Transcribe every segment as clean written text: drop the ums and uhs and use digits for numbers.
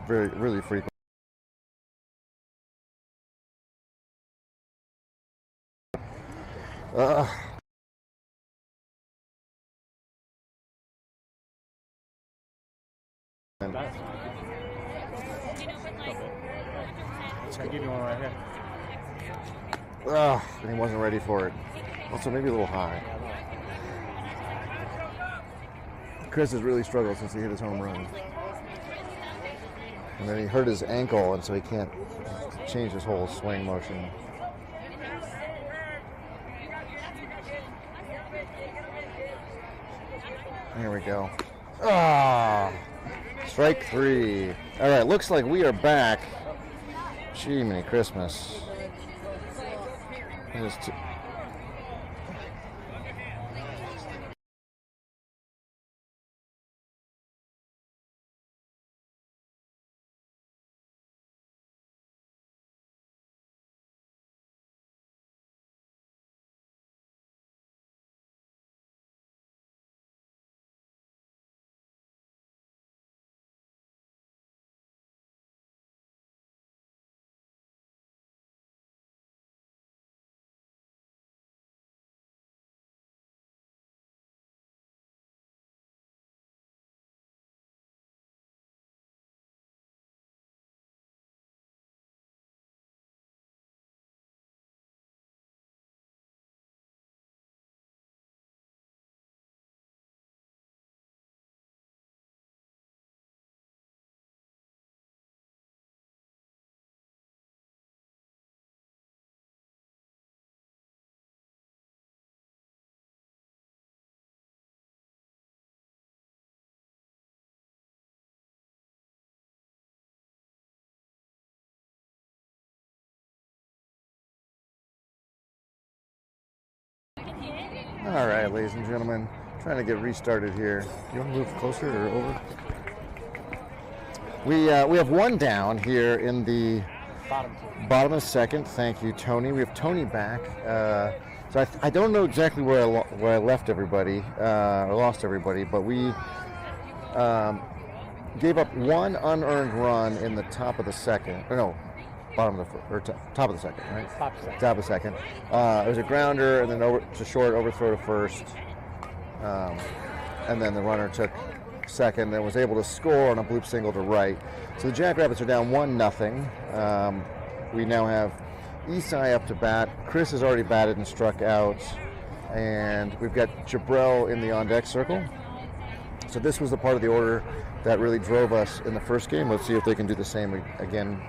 really frequent. I'll give you one right here. And he wasn't ready for it. Also, maybe a little high. Chris has really struggled since he hit his home run. And then he hurt his ankle, and so he can't change his whole swing motion. Here we go. Strike 3. All right, looks like we are back. Gee, many Christmas. All right, ladies and gentlemen, trying to get restarted here. You want to move closer or over? We have one down here in the bottom of the second. Thank you, Tony. We have Tony back. So I don't know exactly where I left everybody or lost everybody, but we gave up one unearned run in the top of the second. Or no. Top of the second, right? Top of the second. It was a grounder, and then over to short, overthrow to first, and then the runner took second and was able to score on a bloop single to right. So the Jackrabbits are down 1-0. We now have Esai up to bat. Chris has already batted and struck out, and we've got Jabrell in the on-deck circle. So this was the part of the order that really drove us in the first game. Let's see if they can do the same again.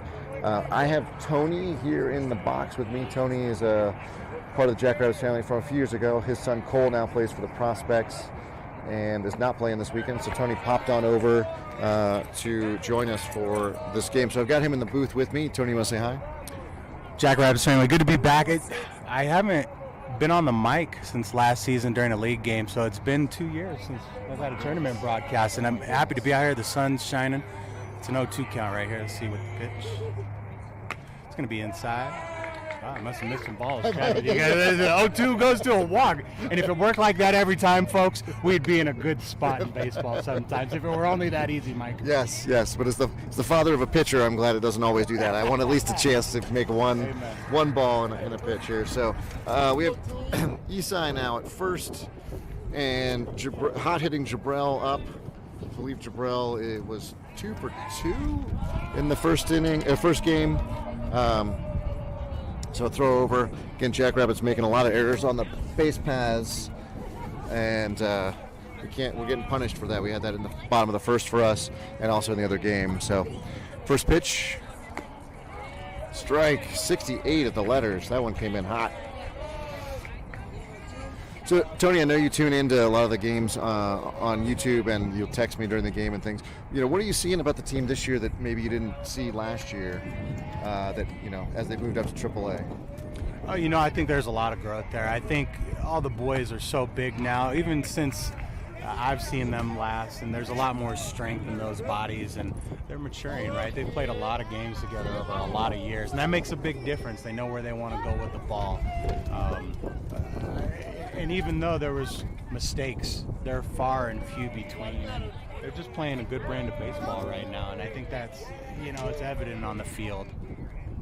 I have Tony here in the box with me. Tony is a part of the Jackrabbits family from a few years ago. His son Cole now plays for the Prospects and is not playing this weekend. So Tony popped on over to join us for this game. So I've got him in the booth with me. Tony, you want to say hi? Jackrabbits family, good to be back. I haven't been on the mic since last season during a league game, so it's been 2 years since I've had a tournament broadcast, and I'm happy to be out here. The sun's shining. It's an 0-2 count right here. Let's see what the pitch. It's going to be inside. Wow, I must have missed some balls. 0-2 goes to a walk. And if it worked like that every time, folks, we'd be in a good spot in baseball sometimes. If it were only that easy, Mike. Yes. But as the father of a pitcher, I'm glad it doesn't always do that. I want at least a chance to make one ball in a pitch here. So we have Esai now at first, and hot hitting Jabrell up. I believe Jabrell, it was 2 for 2 in the first game. So a throw over. Again, Jackrabbits making a lot of errors on the base paths, and we're getting punished for that. We had that in the bottom of the first for us, and also in the other game. So first pitch, strike, 68 at the letters. That one came in hot. So, Tony, I know you tune into a lot of the games on YouTube, and you'll text me during the game and things. What are you seeing about the team this year that maybe you didn't see last year, as they moved up to AAA? Oh, I think there's a lot of growth there. I think all the boys are so big now, even since I've seen them last, and there's a lot more strength in those bodies, and they're maturing, right? They've played a lot of games together over a lot of years, and that makes a big difference. They know where they want to go with the ball. And even though there was mistakes, they're far and few between. And They're just playing a good brand of baseball right now, and I think that's, it's evident on the field.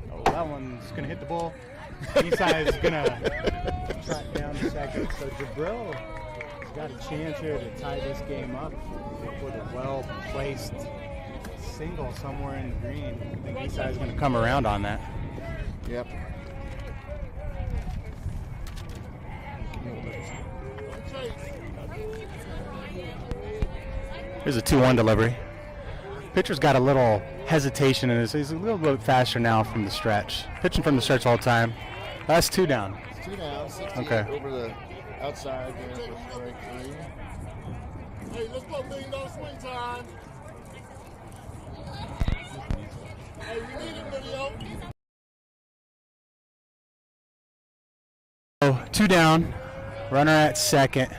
Oh, that one's going to hit the ball. Esai is going to track down the second. So Jabril has got a chance here to tie this game up with a well-placed single somewhere in the green. I think Esai is going to come around on that. Yep. Here's a 2-1 delivery. Pitcher's got a little hesitation in this. He's a little bit faster now from the stretch. Pitching from the stretch all the time. That's 2 down. It's 2 down. 68 okay. Over the outside there for strike 3. Hey, let's go $1 million swing time. Hey, we need it, video. So 2 down. Runner at second.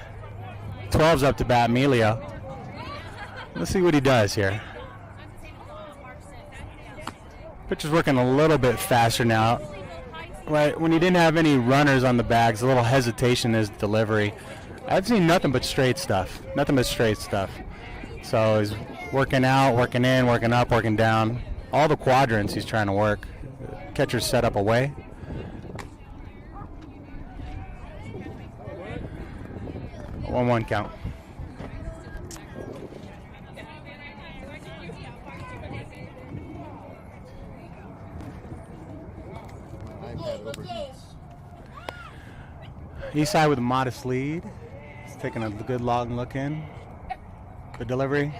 12's up to bat, Emilio. Let's see what he does here. Pitcher's working a little bit faster now. Right when he didn't have any runners on the bags, a little hesitation in his delivery. I've seen nothing but straight stuff. Nothing but straight stuff. So he's working out, working in, working up, working down. All the quadrants he's trying to work. Catcher's set up away. One count. Esai with a modest lead. He's taking a good long look in. Good delivery.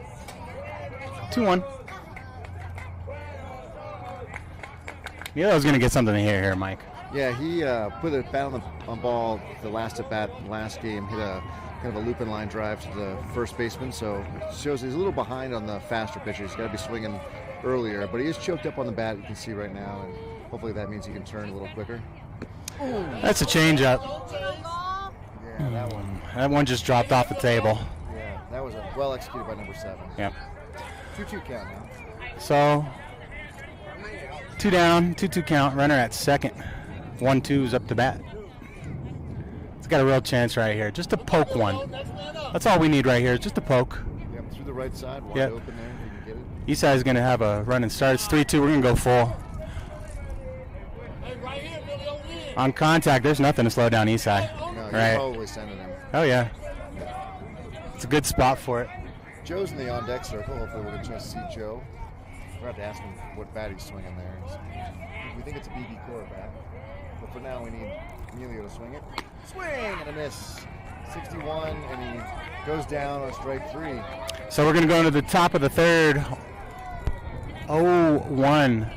2-1. Emilio's going to get something here, Mike. Yeah, he put a bat on the ball the last at bat last game. Hit a kind of a looping line drive to the first baseman, so it shows he's a little behind on the faster pitches. He's got to be swinging earlier, but he is choked up on the bat. You can see right now, and hopefully that means he can turn a little quicker. That's a changeup. Yeah, that one. That one just dropped off the table. Yeah, that was well executed by number 7. Yep. 2-2 count now. So 2 down, 2-2 count. Runner at second. 1-2's up to bat. He's got a real chance right here. Just to poke one. That's all we need right here. Just a poke. Yep, through the right side. Wide yep. open there. If you can get it. Esai's going to have a running start. It's 3-2. We're going to go full. On contact, there's nothing to slow down Esai. No, right. Probably sending him. Oh, yeah. It's a good spot for it. Joe's in the on-deck circle. Hopefully we'll get a chance to see Joe. We're going to have to ask him what bat he's swinging there. We think it's a BB core bat. But for now, we need Emilio to swing it. Swing and a miss. 61, and he goes down on strike 3. So we're going to go into the top of the third. 0-1.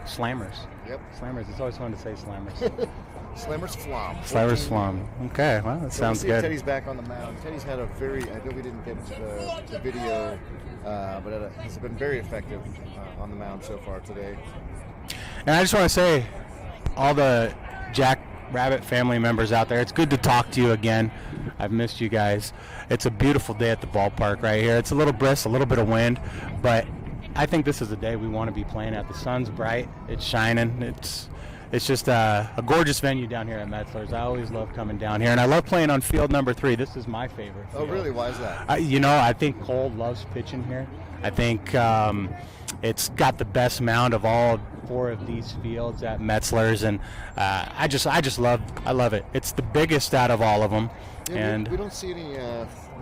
Slammers. Yep. Slammers. It's always fun to say slammers. Slammers Flaum. Slammers Flaum. Okay, well, that sounds good. Teddy's back on the mound. Teddy's had a I know we didn't get to the video, but has been very effective on the mound so far today. And I just want to say, all the Jack Rabbit family members out there, it's good to talk to you again. I've missed you guys. It's a beautiful day at the ballpark right here. It's a little brisk, a little bit of wind, but I think this is the day we want to be playing at. The sun's bright, it's shining. It's just a gorgeous venue down here at Metzler's. I always love coming down here, and I love playing on field number 3. This is my favorite field. Oh, really? Why is that? I think Cole loves pitching here. I think it's got the best mound of all 4 of these fields at Metzler's, and I love it. It's the biggest out of all of them. Yeah, and we don't see any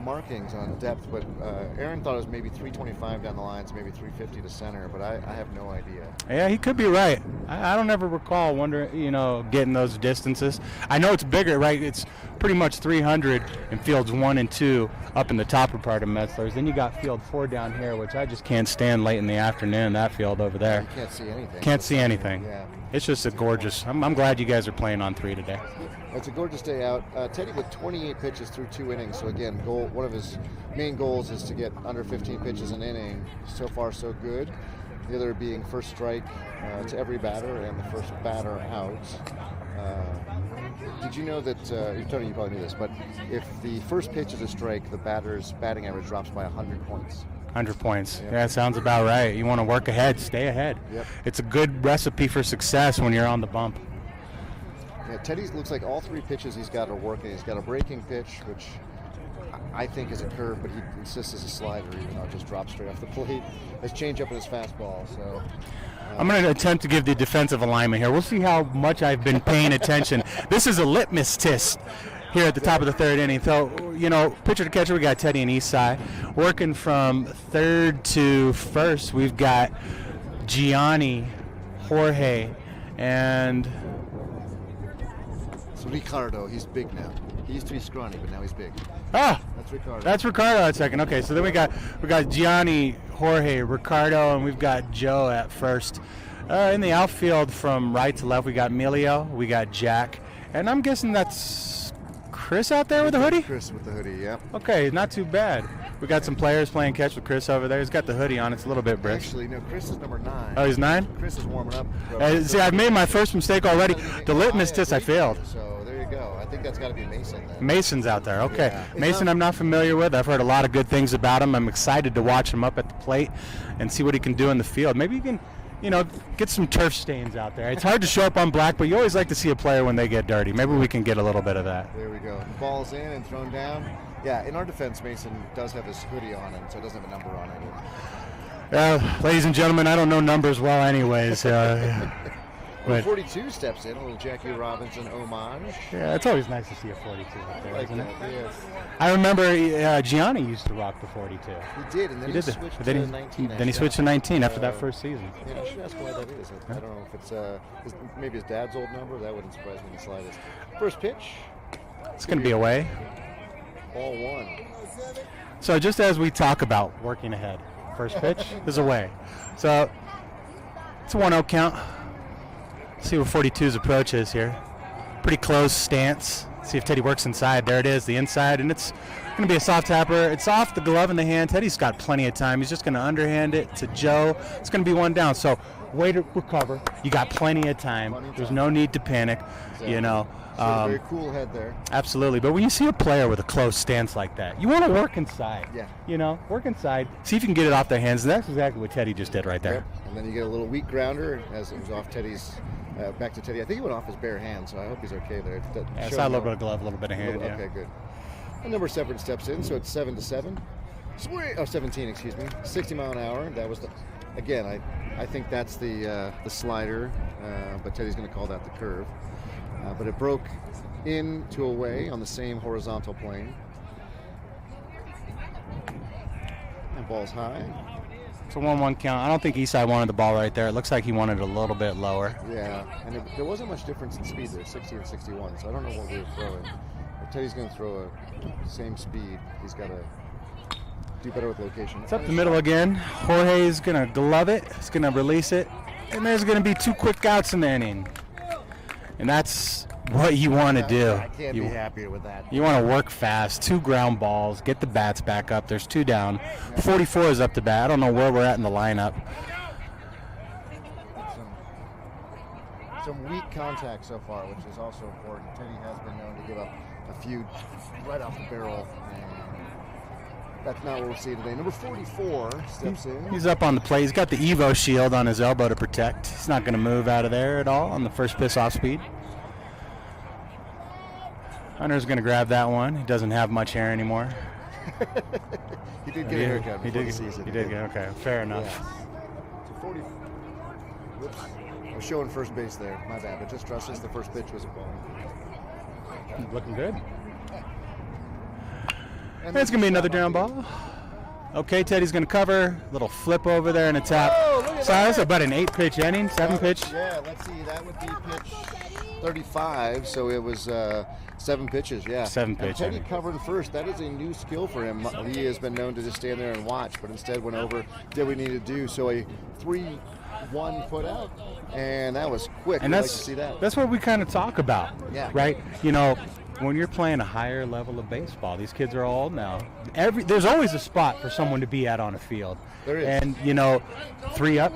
markings on depth, but Aaron thought it was maybe 325 down the lines, maybe 350 to center, but I have no idea. Yeah, he could be right. I don't ever recall getting those distances. I know it's bigger, right? It's pretty much 300 in fields 1 and 2 up in the topper part of Metzler's. Then you got field 4 down here, which I just can't stand late in the afternoon, that field over there. You can't see anything. Can't see anything. Yeah. It's just a gorgeous. I'm glad you guys are playing on 3 today. It's a gorgeous day out. Teddy with 28 pitches through 2 innings. So again, one of his main goals is to get under 15 pitches an inning. So far, so good. The other being first strike to every batter and the first batter out. Did you know that, Tony, you probably knew this, but if the first pitch is a strike, the batter's batting average drops by 100 points. 100 points. Yep. Yeah, that sounds about right. You want to work ahead, stay ahead. Yep. It's a good recipe for success when you're on the bump. Yeah, Teddy looks like all 3 pitches he's got are working. He's got a breaking pitch, which I think is a curve, but he insists is a slider, even though it just drops straight off the plate. His changeup and his fastball. So I'm going to attempt to give the defensive alignment here. We'll see how much I've been paying attention. This is a litmus test here at the top of the third inning. So, pitcher to catcher, we got Teddy and Eastside. Working from third to first, we've got Gianni, Jorge, and it's Ricardo. He's big now. He used to be scrawny, but now he's big. Ah, That's Ricardo. that's Ricardo at second. Okay, so then we got Gianni, Jorge, Ricardo, and we've got Joe at first. In the outfield from right to left, we got Emilio, we got Jack, and I'm guessing that's Chris out there with the hoodie? Chris with the hoodie, yeah. Okay, not too bad. We got some players playing catch with Chris over there. He's got the hoodie on. It's a little bit brisk. Actually, no, Chris is number 9. Oh, he's 9? Chris is warming up. See, I've made my first mistake already. The litmus test, I failed. So there you go. I think that's got to be Mason then. Mason's out there. Okay. Yeah. Mason I'm not familiar with. I've heard a lot of good things about him. I'm excited to watch him up at the plate and see what he can do in the field. Maybe he can, get some turf stains out there. It's hard to show up on black, but you always like to see a player when they get dirty. Maybe we can get a little bit of that. There we go. The ball's in and thrown down. Yeah, in our defense, Mason does have his hoodie on him, so it doesn't have a number on it. Ladies and gentlemen, I don't know numbers well anyways. But 42 steps in, a little Jackie Robinson homage. yeah, it's always nice to see a 42 up there, Like isn't that, it? yes. I remember Gianni used to rock the 42. He did, and then he did switched but to then 19. Then he switched to 19 after that first season. Yeah, I should ask why that is. I don't know if it's maybe his dad's old number. That wouldn't surprise me in the slightest. First pitch. It's going to be away. Ball 1. So just as we talk about working ahead, first pitch is away. So it's a 1-0 count. See what 42's approach is here. Pretty close stance. See if Teddy works inside. There it is, the inside, and it's going to be a soft tapper. It's off the glove in the hand. Teddy's got plenty of time. He's just going to underhand it to Joe. It's going to be 1 down. So way to recover. You got plenty of time. There's no need to panic. Exactly. Very cool head there. Absolutely. But when you see a player with a close stance like that, you want to work inside. Yeah. Work inside. See if you can get it off their hands. And that's exactly what Teddy just did right there. Yep. And then you get a little weak grounder as it was off Teddy's. Back to Teddy. I think he went off his bare hand, so I hope he's okay there. Yeah, it's not a little bit of glove, a little bit of hand. Okay, good. And number 7 steps in, so it's 7-7. Sweet. Oh, 17, excuse me. 60 mile an hour. That was again. I think that's the slider, but Teddy's going to call that the curve. But it broke in to away on the same horizontal plane. And ball's high. It's a 1-1 count. I don't think Eastside wanted the ball right there. It looks like he wanted it a little bit lower. Yeah, and there wasn't much difference in speed there, 60 and 61, so I don't know what we were throwing. If Teddy's going to throw a same speed, he's got to do better with location. It's up the middle again. Jorge's going to glove it. He's going to release it. And there's going to be 2 quick outs in the inning. And that's what you want to do. I can't be happier with that. You want to work fast, 2 ground balls, get the bats back up. There's 2 down. 44 is up to bat. I don't know where we're at in the lineup. Some weak contact so far, which is also important. Teddy has been known to give up a few right off the barrel. And that's not what we'll see today. Number 44 steps in. He's up on the plate. He's got the Evo shield on his elbow to protect. He's not going to move out of there at all on the first pitch off speed. Hunter's going to grab that one. He doesn't have much hair anymore. He did get a haircut before the season. He did get, okay, fair enough. Yeah. So 40. Whoops. I was showing first base there. My bad. But just trust us, the first pitch was a ball. Looking good. And it's going to be another down ball. Okay, Teddy's going to cover. Little flip over there and a tap. So that's about an 8-pitch inning, 7-pitch. Yeah, let's see. That would be pitch 35. So it was 7 pitches, yeah. 7 pitch. And Teddy covering first. That is a new skill for him. He has been known to just stand there and watch, but instead went over, did what he needed to do. So a 3-1 put out, and that was quick. And I'd like to see that. That's what we kind of talk about, Yeah. right? When you're playing a higher level of baseball, these kids are all old now. There's always a spot for someone to be at on a field. There is. And 3 up,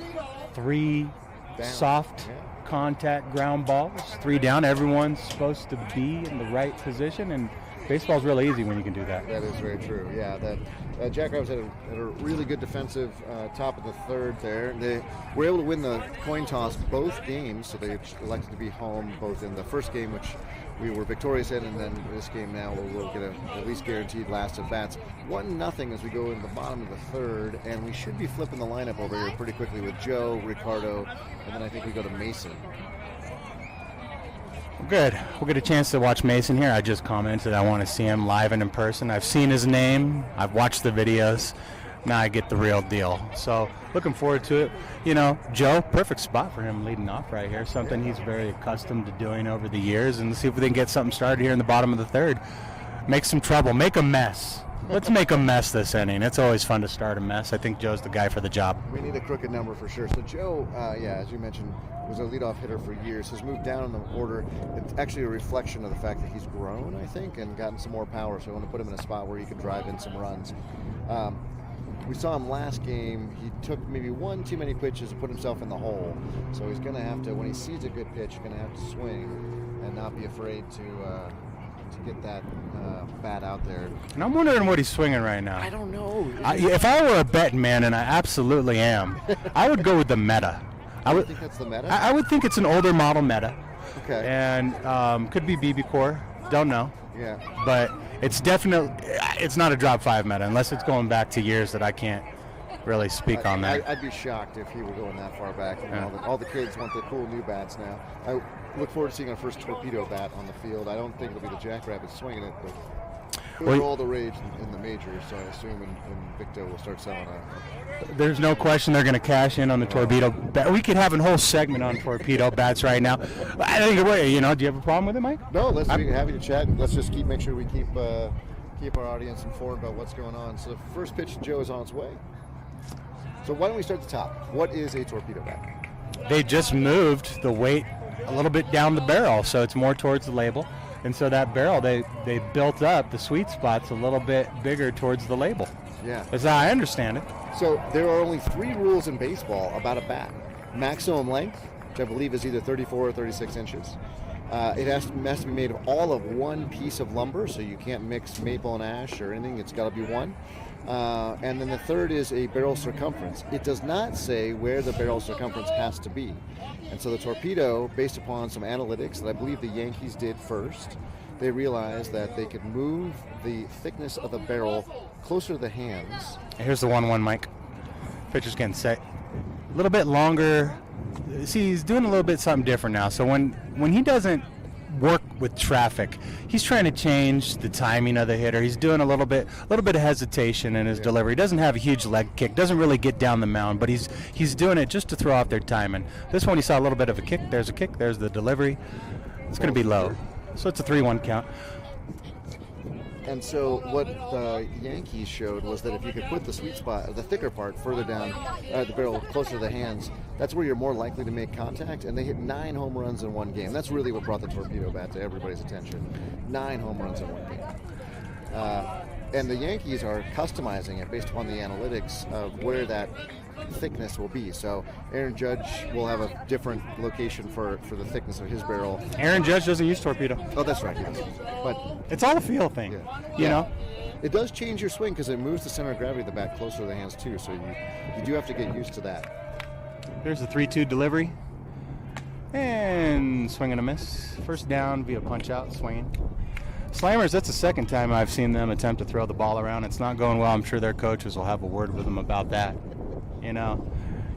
3 Down. soft contact ground balls, 3 down. Everyone's supposed to be in the right position, and Baseball's real easy when you can do that. That is very true. Yeah, that Jackrabbits had a really good defensive top of the third there. They were able to win the coin toss both games, so they elected to be home both in the first game, which we were victorious in, and then this game now we'll get at least guaranteed last at bats. 1-0 as we go into the bottom of the third, and we should be flipping the lineup over here pretty quickly with Joe, Ricardo, and then I think we go to Mason. Good. We'll get a chance to watch Mason here. I just commented I want to see him live and in person. I've seen his name. I've watched the videos. Now I get the real deal. So looking forward to it. You know, Joe, perfect spot for him leading off right here. Something he's very accustomed to doing over the years. And see if we can get something started here in the bottom of the third. Make some trouble. Make a mess. Let's make a mess this inning. It's always fun to start a mess. I think Joe's the guy for the job. We need a crooked number for sure. So Joe, as you mentioned, was a leadoff hitter for years. Has moved down in the order. It's actually a reflection of the fact that he's grown, I think, and gotten some more power. So I want to put him in a spot where he can drive in some runs. We saw him last game. He took maybe one too many pitches and put himself in the hole. So he's going to have to, when he sees a good pitch, going to have to swing and not be afraid to get that bat out there. And I'm wondering what he's swinging right now. I don't know. If I were a betting man, and I absolutely am, I would go with the Meta. I would think that's the Meta? I would think it's an older model Meta. Okay. And could be BB Core. Don't know. Yeah. But it's definitely, it's not a drop 5 Meta, unless it's going back to years that I can't really speak on that. I'd be shocked if he were going that far back. You know, all the kids want the cool new bats now. I look forward to seeing our first torpedo bat on the field. I don't think it'll be the Jackrabbits swinging it, but those are all the rage in the majors, so I assume in Victo will start selling out. There's no question they're going to cash in on the torpedo bat. We could have a whole segment on torpedo bats right now. I think, you know, do you have a problem with it, Mike? No, let's be happy to chat. Let's just make sure we keep our audience informed about what's going on. So the first pitch to Joe is on its way. So why don't we start at the top? What is a torpedo bat? They just moved the weight a little bit down the barrel, so it's more towards the label. And so that barrel, they built up the sweet spots a little bit bigger towards the label. Yeah. That's how I understand it. So there are only 3 rules in baseball about a bat. Maximum length, which I believe is either 34 or 36 inches. It has to be made of all of one piece of lumber, so you can't mix maple and ash or anything. It's got to be one. And then the third is a barrel circumference. It does not say where the barrel circumference has to be. And so the torpedo, based upon some analytics that I believe the Yankees did first, they realized that they could move the thickness of the barrel closer to the hands. Here's the 1-1, Mike. Pitcher's getting set. A little bit longer. See, he's doing a little bit something different now. So when he doesn't work with traffic, he's trying to change the timing of the hitter. He's doing a little bit of hesitation in his delivery. He doesn't have a huge leg kick, doesn't really get down the mound, but he's doing it just to throw off their timing. This one, he saw a little bit of a kick. There's the delivery. It's going to be low. So it's a 3-1 count. And so what the Yankees showed was that if you could put the sweet spot, the thicker part, further down the barrel, closer to the hands, that's where you're more likely to make contact. And they hit 9 home runs in one game. That's really what brought the torpedo bat to everybody's attention. 9 home runs in one game. And the Yankees are customizing it based upon the analytics of where that thickness will be. So Aaron Judge will have a different location for the thickness of his barrel. Aaron Judge doesn't use torpedo. Oh, that's right, he doesn't. But it's all a feel thing, you know? It does change your swing because it moves the center of gravity of the bat closer to the hands too, so you do have to get used to that. Here's the 3-2 delivery. And swing and a miss. First down via punch out, swinging. Slammers, that's the second time I've seen them attempt to throw the ball around. It's not going well. I'm sure their coaches will have a word with them about that. You know,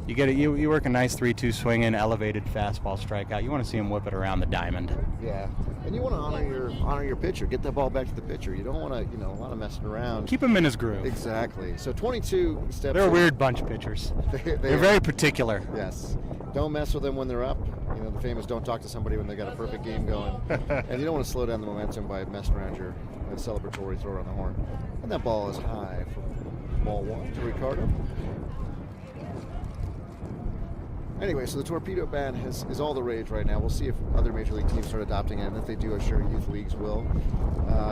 you get it. You work a nice 3-2 swing in, elevated fastball strikeout. You want to see him whip it around the diamond. Yeah, and you want to honor your pitcher. Get the ball back to the pitcher. You don't want to, a lot of messing around. Keep him in his groove. Exactly. So 22 steps. They're a weird bunch of pitchers. They're very particular. Yes. Don't mess with them when they're up. You know, the famous don't talk to somebody when they got a perfect game going. And you don't want to slow down the momentum by messing around your celebratory throw on the horn. And that ball is high for ball 1 to Ricardo. Anyway, so the torpedo bat is all the rage right now. We'll see if other major league teams start adopting it, and if they do, I'm sure youth leagues will.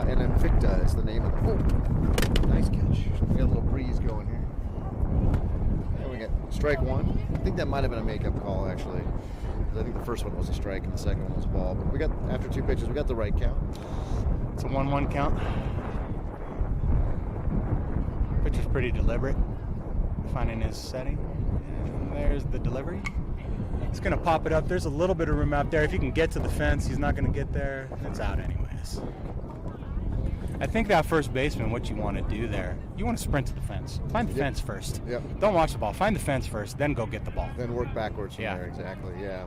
And Invicta is the name of the. Nice catch. We got a little breeze going here. And we got strike 1. I think that might have been a makeup call, actually. I think the first one was a strike and the second one was a ball. But we got, after 2 pitches, we got the right count. It's a 1-1 count. Pitcher's pretty deliberate, finding his setting. And there's the delivery. He's going to pop it up. There's a little bit of room out there. If he can get to the fence, he's not going to get there. It's out anyways. I think that first baseman, what you want to do there, you want to sprint to the fence. Find the fence first. Yep. Don't watch the ball. Find the fence first, then go get the ball. Then work backwards from there, exactly, yeah.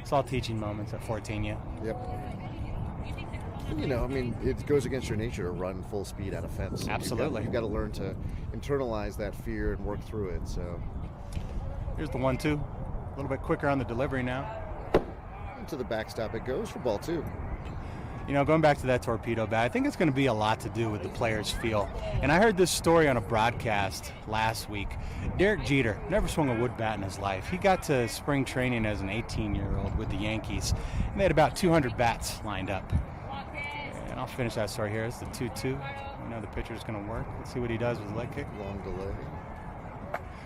It's all teaching moments at 14, yeah. Yep. You know, I mean, it goes against your nature to run full speed at a fence. Absolutely. You've got to learn to internalize that fear and work through it, so. Here's the 1-2. A little bit quicker on the delivery now. To the backstop it goes for ball 2. You know, going back to that torpedo bat, I think it's going to be a lot to do with the players' feel. And I heard this story on a broadcast last week. Derek Jeter never swung a wood bat in his life. He got to spring training as an 18-year-old with the Yankees, and they had about 200 bats lined up. And I'll finish that story here. It's the 2-2. You know the pitcher's going to work. Let's see what he does with his leg kick. Long delay.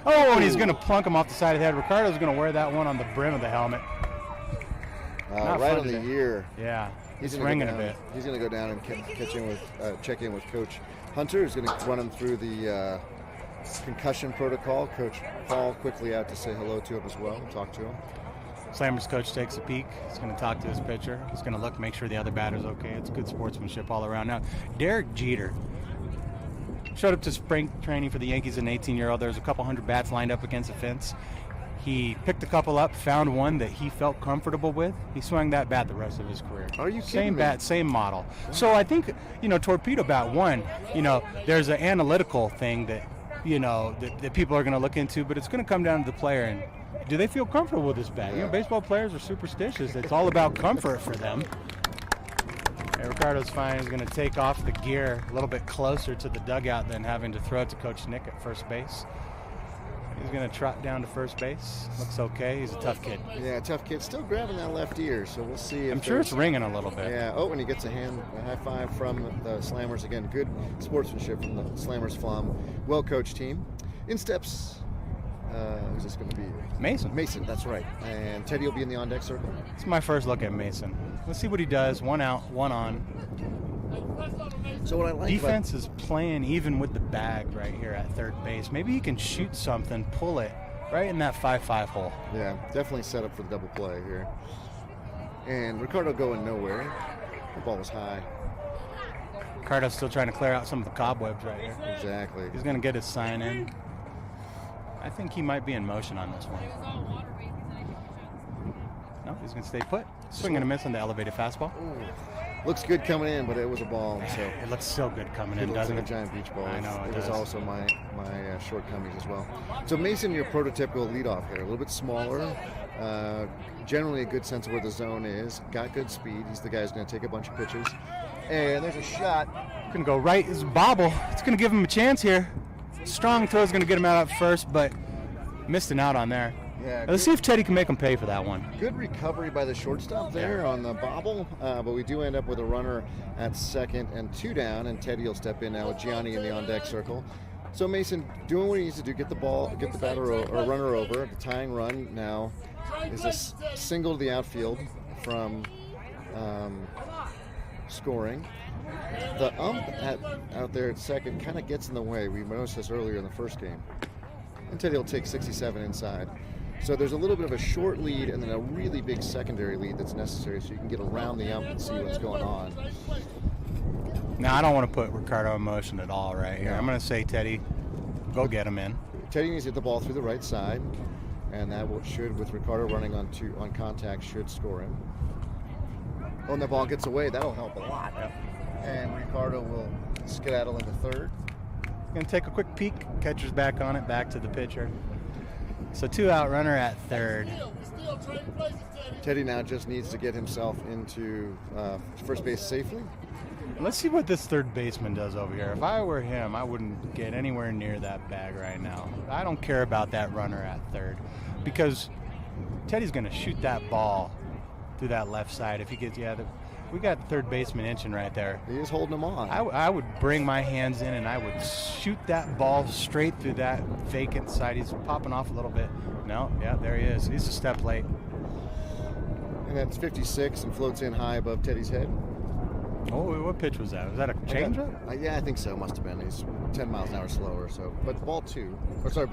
Oh, and he's going to plunk him off the side of the head. Ricardo's going to wear that one on the brim of the helmet. Right on the ear. Yeah. He's ringing a bit. He's going to go down and check in with Coach Hunter, who's going to run him through the concussion protocol. Coach Paul quickly out to say hello to him as well, talk to him. Slammers coach takes a peek. He's going to talk to his pitcher. He's going to look, make sure the other batter's okay. It's good sportsmanship all around. Now, Derek Jeter showed up to spring training for the Yankees, an 18-year-old. There was a couple hundred bats lined up against the fence. He picked a couple up, found one that he felt comfortable with. He swung that bat the rest of his career. Are you kidding Same me? bat, same model. So I think, you know, torpedo bat one, you know, there's an analytical thing that, you know, that people are going to look into, but it's going to come down to the player and do they feel comfortable with this bat? You know, baseball players are superstitious. It's all about comfort for them. And Ricardo's fine. He's going to take off the gear a little bit closer to the dugout than having to throw it to Coach Nick at first base. He's going to trot down to first base. Looks okay. He's a tough kid. Yeah, tough kid. Still grabbing that left ear, so we'll see. I'm sure it's ringing a little bit. Yeah. Oh, and he gets a high five from the Slammers again. Good sportsmanship from the Slammers Flaum. Well-coached team. In steps. Who's this going to be? Mason. Mason, that's right. And Teddy will be in the on-deck circle. It's my first look at Mason. Let's see what he does. One out, one on. So what I like defense is playing even with the bag right here at third base. Maybe he can shoot something, pull it right in that 5-5 hole. Yeah, definitely set up for the double play here. And Ricardo going nowhere. The ball was high. Ricardo's still trying to clear out some of the cobwebs right here. Exactly. He's going to get his sign in. I think he might be in motion on this one. No, he's going to stay put. Swing and a miss on the elevated fastball. Ooh. Looks good coming in, but it was a ball. So it looks so good coming in, it looks doesn't like it? a giant beach ball. I know it was also my shortcomings as well. So Mason, your prototypical leadoff hitter, a little bit smaller. Generally a good sense of where the zone is. Got good speed. He's the guy who's going to take a bunch of pitches. And there's a shot. Going to go right. It's a bobble. It's going to give him a chance here. Strong throw is going to get him out at first, but missed an out on there. Yeah, let's see if Teddy can make him pay for that one. Good recovery by the shortstop there on the bobble, but we do end up with a runner at second and 2 down, and Teddy will step in now with Gianni in the on-deck circle. So Mason doing what he needs to do, get the batter or runner over. The tying run now is a single to the outfield from scoring. The ump out there at second kind of gets in the way. We noticed this earlier in the first game. And Teddy will take 67 inside. So there's a little bit of a short lead and then a really big secondary lead that's necessary so you can get around the ump and see what's going on. Now, I don't want to put Ricardo in motion at all right here. I'm going to say, Teddy, go get him in. Teddy needs to hit the ball through the right side, and that should, with Ricardo running on contact, should score him. When the ball gets away, that'll help a lot. And Ricardo will skedaddle into third. Going to take a quick peek. Catcher's back on it, back to the pitcher. So 2-out runner at third. Teddy now just needs to get himself into first base safely. Let's see what this third baseman does over here. If I were him, I wouldn't get anywhere near that bag right now. I don't care about that runner at third because Teddy's going to shoot that ball through that left side. If he gets, we got the third baseman inching right there. He is holding him on. I would bring my hands in and I would shoot that ball straight through that vacant side. He's popping off a little bit. No, yeah, there he is. He's a step late. And that's 56 and floats in high above Teddy's head. Oh, what pitch was that? Was that a changeup? Yeah, I think so. Must have been. He's 10 miles an hour slower. So, but ball 3. It's a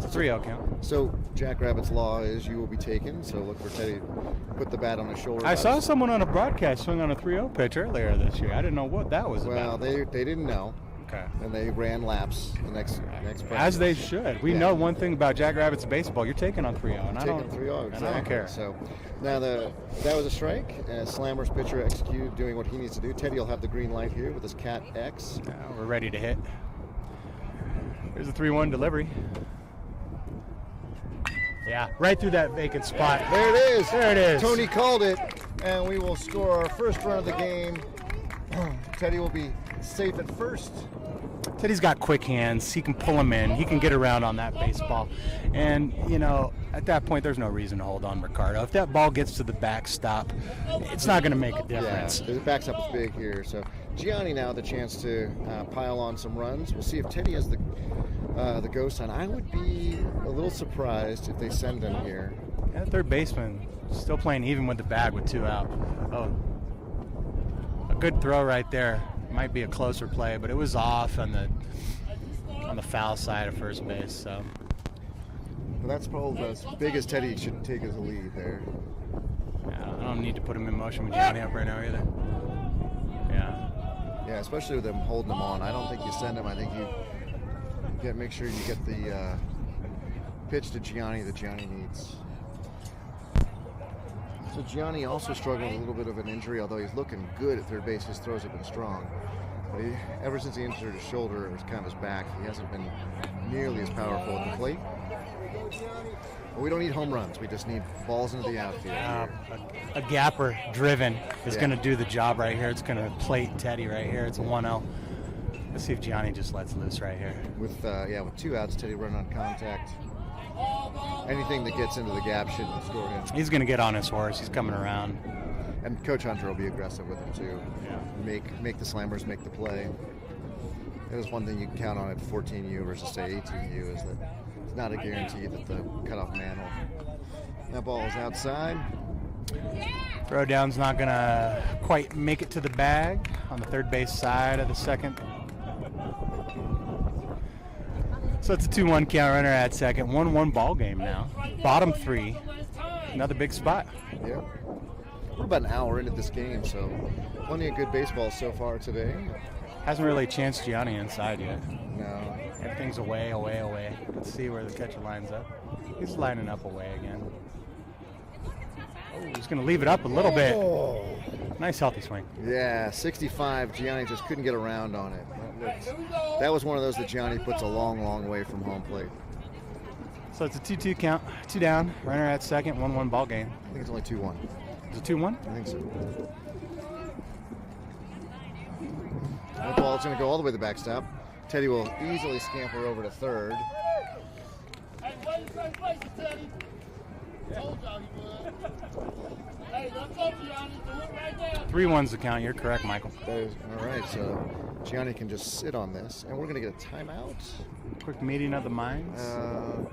3-0 count. So Jackrabbit's law is you will be taken. So look for Teddy to put the bat on his shoulder. I saw someone on a broadcast swing on a 3-0 pitch earlier this year. I didn't know what that was about. Well, they didn't know. Okay. And they ran laps the next practice. As they should. We know one thing about Jackrabbits baseball. You're taking on 3-0, and I don't 3-0, exactly. And I don't care. So now that was a strike. Slammer's pitcher executed, doing what he needs to do. Teddy will have the green light here with his Cat X. Now we're ready to hit. Here's a 3-1 delivery. Yeah, right through that vacant spot. There it is. There it is. Tony called it, and we will score our first run of the game. Teddy will be safe at first. Teddy's got quick hands. He can pull him in. He can get around on that baseball. And, at that point, there's no reason to hold on Ricardo. If that ball gets to the backstop, it's not going to make a difference. Yeah, the backstop is big here. So Gianni now the chance to pile on some runs. We'll see if Teddy has the go sign. I would be a little surprised if they send him here. Yeah, third baseman still playing even with the bag with 2 out. Oh, a good throw right there. Might be a closer play, but it was off on the foul side of first base. So well, that's probably as big as Teddy should take as a lead there. Yeah, I don't need to put him in motion with Gianni up right now either. Yeah, especially with them holding him on. I don't think you send him. I think you make sure you get the pitch to Gianni that Gianni needs. So Gianni also struggled with a little bit of an injury, although he's looking good at third base. His throws have been strong. But ever since he injured his shoulder or kind of his back, he hasn't been nearly as powerful at the plate. But we don't need home runs. We just need balls into the outfield. A gapper driven is going to do the job right here. It's going to plate Teddy right here. It's a 1-0. Let's see if Gianni just lets loose right here. With 2 outs, Teddy running on contact. Anything that gets into the gap should score him. He's going to get on his horse. He's coming around. And Coach Hunter will be aggressive with him too. Yeah. Make the slammers make the play. There's one thing you can count on at 14U versus say 18U is that it's not a guarantee that the cutoff man will. That ball is outside. Throw down's not going to quite make it to the bag on the third base side of the second. So it's a 2-1 count, runner at second. 1-1 ball game now. Bottom 3. Another big spot. Yeah. We're about an hour into this game, so plenty of good baseball so far today. Hasn't really chanced Gianni inside yet. No. Everything's away. Let's see where the catcher lines up. He's lining up away again. Oh, he's going to leave it up a little bit. Nice healthy swing. Yeah, 65. Gianni just couldn't get around on it. That was one of those that Gianni puts a long, long way from home plate. So it's a 2-2 count, 2 down, runner at second, 1-1 ball game. I think it's only 2-1. Is it 2-1? I think so. That ball's going to go all the way to the backstop. Teddy will easily scamper over to third. Hey, wait in first place, Teddy. Told y'all he would. Hey, let's go, Gianni. Do it right there. 3-1's the count. You're correct, Michael. That is, all right, so Gianni can just sit on this, and we're going to get a timeout. Quick meeting of the minds.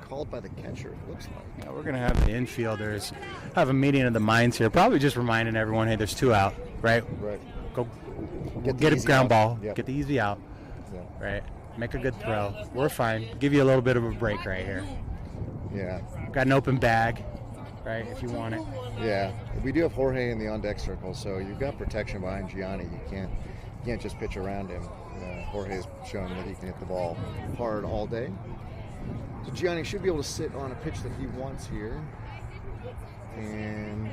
Called by the catcher, it looks like. Yeah, we're going to have the infielders have a meeting of the minds here. Probably just reminding everyone, hey, there's 2 out, right? Right. Go Get a ground ball. Yep. Get the easy out. Yep. Right. Make a good throw. We're fine. Give you a little bit of a break right here. Yeah. Got an open bag, right, if you want it. Yeah. We do have Jorge in the on-deck circle, so you've got protection behind Gianni. You can't just pitch around him. Jorge's shown that he can hit the ball hard all day. So Gianni should be able to sit on a pitch that he wants here. And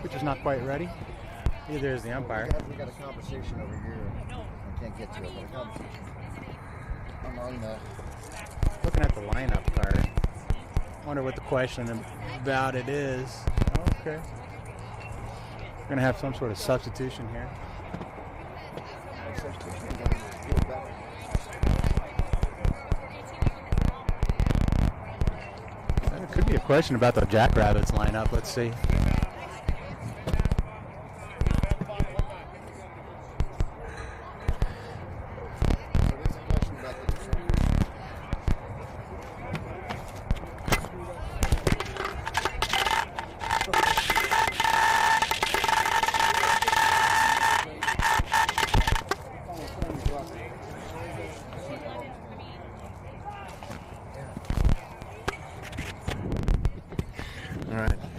Pitcher's not quite ready. Neither is the umpire. we got a conversation over here. I can't get to it, but a conversation among the... Looking at the lineup card. Wonder what the question about it is. Okay. We're going to have some sort of substitution here. There could be a question about the Jackrabbits lineup. Let's see.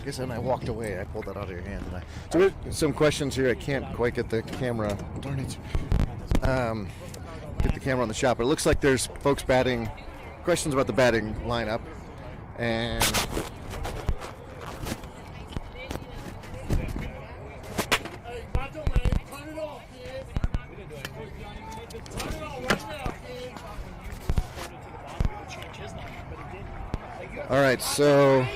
guess when I walked away, I pulled that out of your hand. And so we have some questions here. I can't quite get the camera. Darn it. Get the camera on the shot. But it looks like there's folks batting. Questions about the batting lineup. And Hey, Macho Man, turn it off, kid. Turn it off right now, kid. all right, so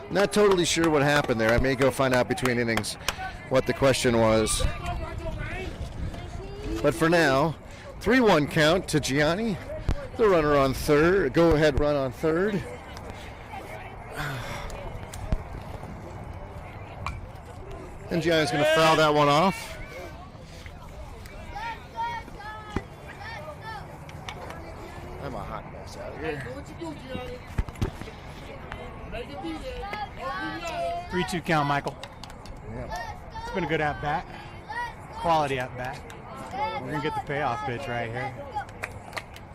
not totally sure what happened there. I may go find out between innings what the question was. But for now, 3-1 count to Gianni. The runner on third. Go ahead run on third. And Gianni's going to foul that one off. I'm a hot mess out here. Do what you do, Gianni. Make it be there. Don't be 3-2 count, Michael. Yeah. It's been a good at bat. Quality at bat. We're going to get the payoff pitch right here.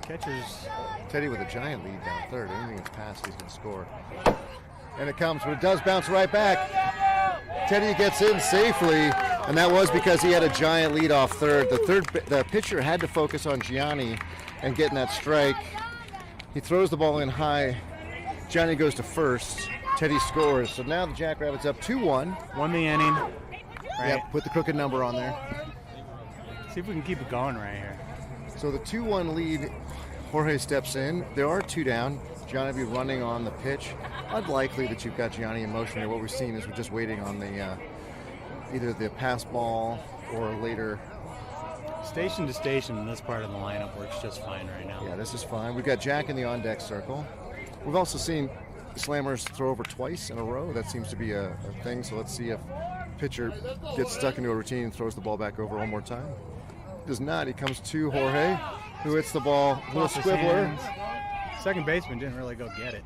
Catcher's. Teddy with a giant lead down third. Anything that's passed, he's going to score. And it comes, but it does bounce right back. Teddy gets in safely, and that was because he had a giant lead off third. The pitcher had to focus on Gianni and getting that strike. He throws the ball in high. Gianni goes to first. Teddy scores. So now the Jackrabbits up 2-1. Won the inning. Right. Yep, put the crooked number on there. See if we can keep it going right here. So the 2-1 lead, Jorge steps in. There are two down. Gianni will be running on the pitch. Unlikely that you've got Gianni in motion here. What we're seeing is we're just waiting on the either the pass ball or later. Station to station in this part of the lineup works just fine right now. Yeah, this is fine. We've got Jack in the on-deck circle. We've also seen Slammers throw over twice in a row. That seems to be a thing. So let's see if pitcher gets stuck into a routine and throws the ball back over one more time. Does not. He comes to Jorge, who hits the ball. Little Off his squibbler. hands. Second baseman didn't really go get it.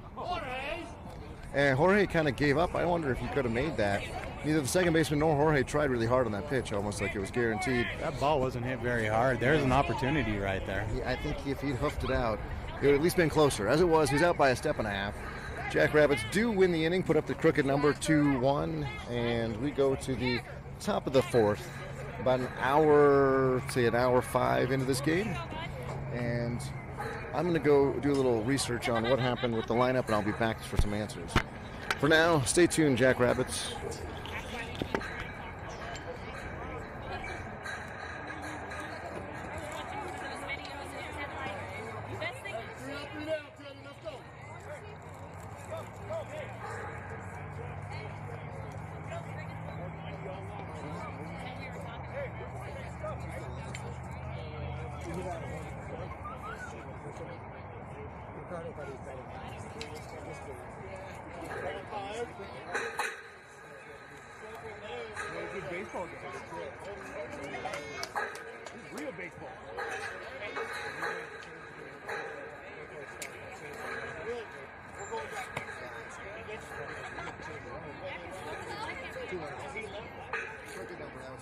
And Jorge kind of gave up. I wonder if he could have made that. Neither the second baseman nor Jorge tried really hard on that pitch, almost like it was guaranteed. That ball wasn't hit very hard. There's an opportunity right there. I think if he'd hoofed it out, it would have at least been closer. As it was, he's out by a step and a half. Jackrabbits do win the inning, put up the crooked number 2-1, and we go to the top of the fourth. About an hour, say an hour 5 into this game. And I'm going to go do a little research on what happened with the lineup, and I'll be back for some answers. For now, stay tuned, Jackrabbits.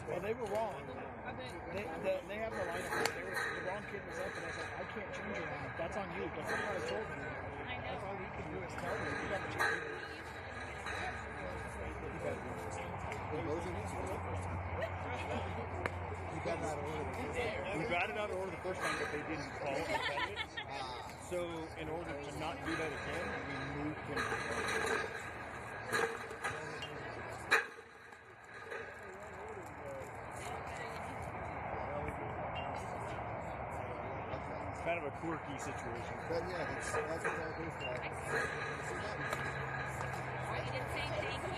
Well, they were wrong. They have the lineup. The wrong kid was up, and I was like, I can't change your lineup. That's on you. That's what I told you. That's all we can do is tell you. You got to change it. We got it out of order the first time, but they didn't call it like that. So, in order to not do that again, we moved him. Kind of a quirky situation. But yeah, that's what that goes for. You didn't say thank you.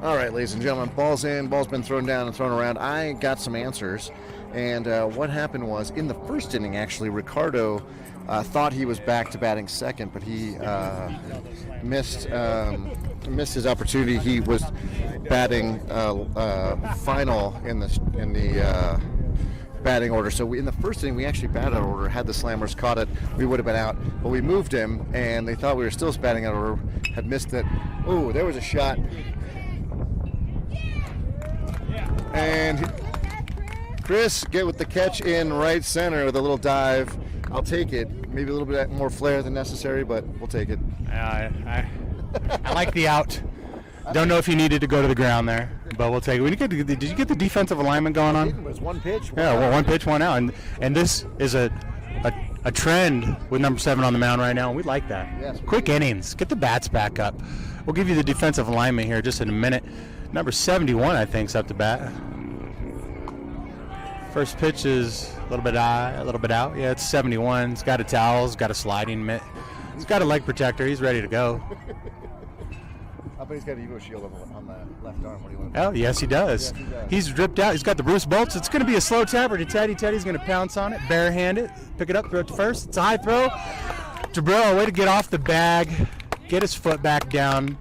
All right, ladies and gentlemen, ball's in, ball's been thrown down and thrown around. I got some answers, and what happened was, in the first inning, actually, Ricardo thought he was back to batting second, but he missed his opportunity. He was batting final in the batting order. So in the first inning, we actually batted out of order. Had the Slammers caught it, we would have been out. But we moved him, and they thought we were still batting out of order. Had missed it. Oh, there was a shot. And Chris get with the catch in right center with a little dive. I'll take it. Maybe a little bit more flair than necessary, but we'll take it. I like the out. Don't know if you needed to go to the ground there, but we'll take it. Did you get the defensive alignment going on? It was one pitch. One pitch, one out. And this is a trend with number 7 on the mound right now, and we like that. Yes, Quick innings. Get the bats back up. We'll give you the defensive alignment here just in a minute. Number 71, I think, is up to bat. First pitch is a little bit out. Yeah, it's 71. He's got a towel. He's got a sliding mitt. He's got a leg protector. He's ready to go. I bet he's got an Evo shield on the left arm. What do you want? Oh, yes, he does. Yes, he does. He's dripped out. He's got the Bruce Bolts. It's going to be a slow tapper to Teddy. Teddy's going to pounce on it, barehand it, pick it up, throw it to first. It's a high throw. Jabril, way to get off the bag, get his foot back down.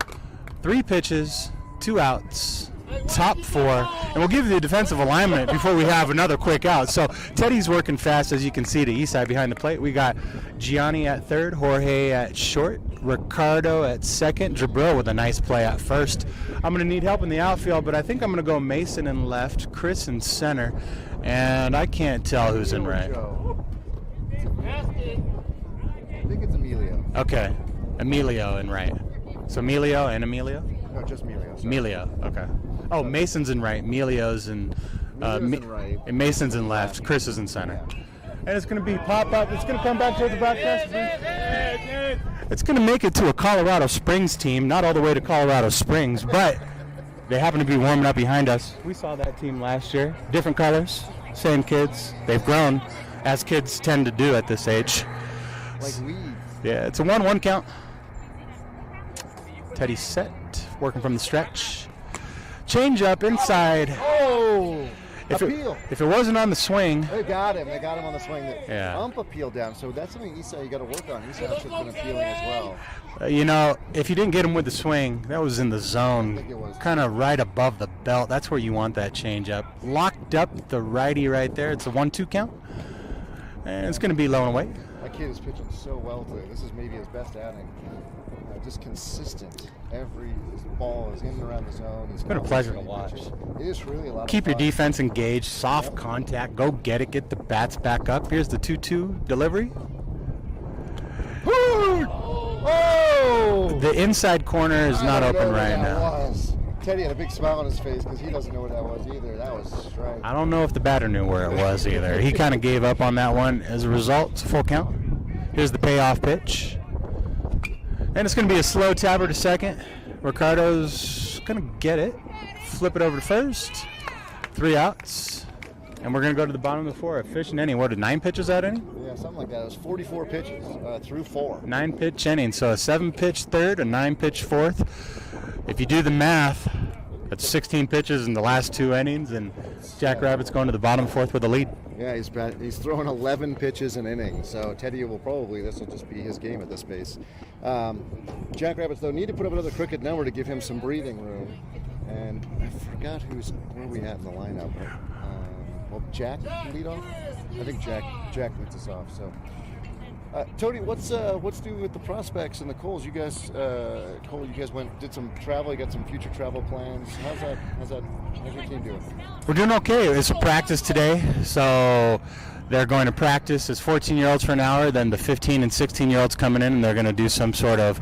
3 pitches, 2 outs. Top 4, and we'll give you the defensive alignment before we have another quick out. So Teddy's working fast, as you can see, to east side behind the plate. We got Gianni at third, Jorge at short, Ricardo at second, Jabril with a nice play at first. I'm going to need help in the outfield, but I think I'm going to go Mason in left, Chris in center, and I can't tell who's in right. I think it's Emilio. Okay, Emilio in right. So Emilio and Emilio? No, just Emilio. Sorry. Emilio, okay. Oh, Mason's in right, Emilio's in right. and Mason's in left, Chris is in center. And it's going to be pop up. It's going to come back towards the broadcast. It's going to make it to a Colorado Springs team, not all the way to Colorado Springs, but they happen to be warming up behind us. We saw that team last year. Different colors, same kids. They've grown, as kids tend to do at this age. Like weeds. Yeah, it's a 1-1 count. Teddy's set, working from the stretch. Change up inside. Oh! Appeal. If it wasn't on the swing. They got him. They got him on the swing. Yeah. Ump appeal down. So that's something Isai you got to work on. Isai should have been appealing as well. If you didn't get him with the swing, that was in the zone. I think it was. Kind of right above the belt. That's where you want that change up. Locked up the righty right there. It's a 1-2 count. And it's going to be low and away. That kid is pitching so well today. This is maybe his best outing. Just consistent. Every ball is in and around the zone. It's been a pleasure to watch. It is really a lot Keep of your fun. defense engaged, soft contact, go get it, get the bats back up. Here's the 2-2 delivery. Oh! The inside corner is not open right now. Was. Teddy had a big smile on his face because he doesn't know what that was either. That was strike. I don't know if the batter knew where it was either. He kind of gave up on that one. As a result, it's a full count. Here's the payoff pitch. And it's going to be a slow tapper to second. Ricardo's going to get it. Flip it over to first. 3 outs. And we're going to go to the bottom of the 4. Efficient inning. What, 9 pitches that inning? Yeah, something like that. It was 44 pitches through 4. 9-pitch inning. So a 7-pitch third, a 9-pitch fourth. If you do the math, that's 16 pitches in the last 2 innings, and Jackrabbit's going to the bottom 4th with a lead. Yeah, he's throwing 11 pitches an inning, so Teddy will this will just be his game at this pace. Jackrabbits, though, need to put up another crooked number to give him some breathing room. And I forgot where we at in the lineup. Jack lead off? I think Jack leads us off. So, Tony, what's new with the prospects and the Coles? You guys, Cole, you guys did some travel. You got some future travel plans. How's your team doing? We're doing okay. It's a practice today, so they're going to practice as 14-year-olds for an hour. Then the 15 and 16-year-olds coming in, and they're going to do some sort of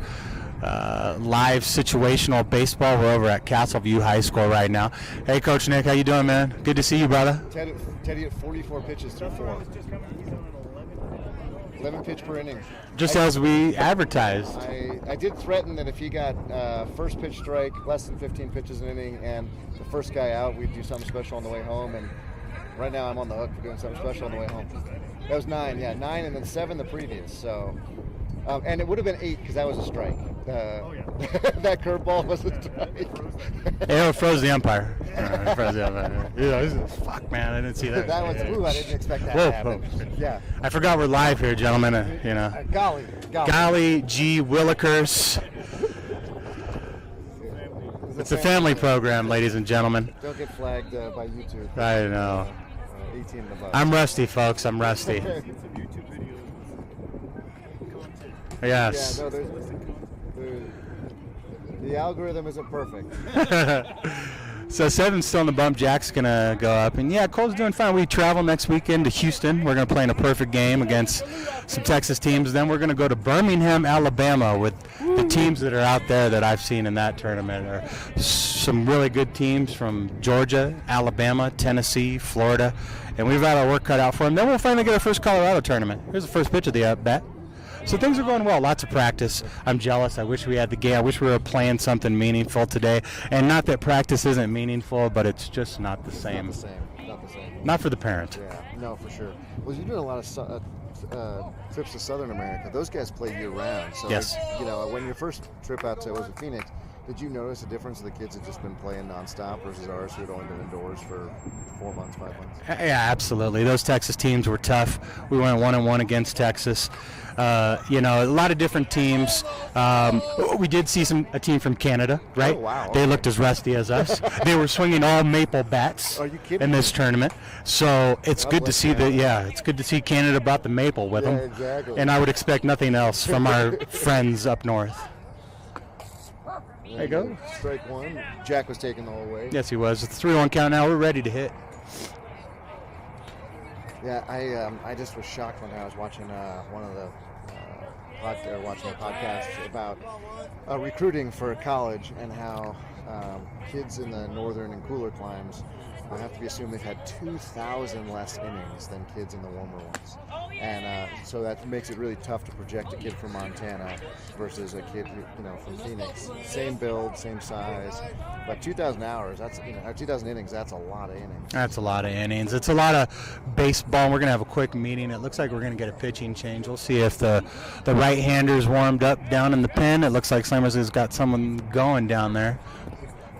live situational baseball. We're over at Castleview High School right now. Hey, Coach Nick, how you doing, man? Good to see you, brother. Teddy at 44 pitches through 4. 11 pitch per inning. Just as we advertised. I did threaten that if he got first pitch strike, less than 15 pitches an inning, and the first guy out, we'd do something special on the way home. And right now I'm on the hook for doing something special on the way home. That was 9, yeah, 9 and then 7 the previous. So, and it would have been 8 because that was a strike. That curveball was a strike. It froze the umpire. Froze the umpire. Fuck, man, I didn't see that. That was, I didn't expect that Whoa, to happen. whoa. Yeah. I forgot we're live here, gentlemen. Golly. Golly G. Willikers. It's a family program, ladies and gentlemen. Don't get flagged by YouTube. I know. 18 in the butt. I'm rusty, folks. I'm rusty. Yes. Yeah, no, the algorithm isn't perfect. So 7's still in the bump. Jack's going to go up. And, yeah, Cole's doing fine. We travel next weekend to Houston. We're going to play in a perfect game against some Texas teams. Then we're going to go to Birmingham, Alabama with the teams that are out there that I've seen in that tournament. Are some really good teams from Georgia, Alabama, Tennessee, Florida. And we've got our work cut out for them. Then we'll finally get our first Colorado tournament. Here's the first pitch of the at-bat. So things are going well. Lots of practice. I'm jealous. I wish we had the game. I wish we were playing something meaningful today. And not that practice isn't meaningful, but it's just not the same. Not the same. Not for the parent. Yeah, no, for sure. Well, you're doing a lot of trips to Southern America. Those guys play year-round. So, yes. When your first trip out to Phoenix, did you notice a difference? The kids had just been playing nonstop versus ours who had only been indoors for 4 months, 5 months? Yeah, absolutely. Those Texas teams were tough. We went 1-1 against Texas. A lot of different teams. We did see a team from Canada, right? Oh, wow. They looked as rusty as us. They were swinging all maple bats in this tournament. So it's good to see it's good to see Canada brought the maple with them. Exactly. And I would expect nothing else from our friends up north. There you go. Strike one. Jack was taking the whole way. Yes, he was. It's 3-1 count now. We're ready to hit. Yeah, I just was shocked when I was watching one of the watching a podcast about recruiting for college and how kids in the northern and cooler climes have to be assumed they've had 2,000 less innings than kids in the warmer ones. And so that makes it really tough to project a kid from Montana versus a kid from Phoenix. Same build, same size, but 2,000 hours, that's 2,000 innings, that's a lot of innings. That's a lot of innings. It's a lot of baseball. We're going to have a quick meeting. It looks like we're going to get a pitching change. We'll see if the right-hander's warmed up down in the pen. It looks like Slammers has got someone going down there.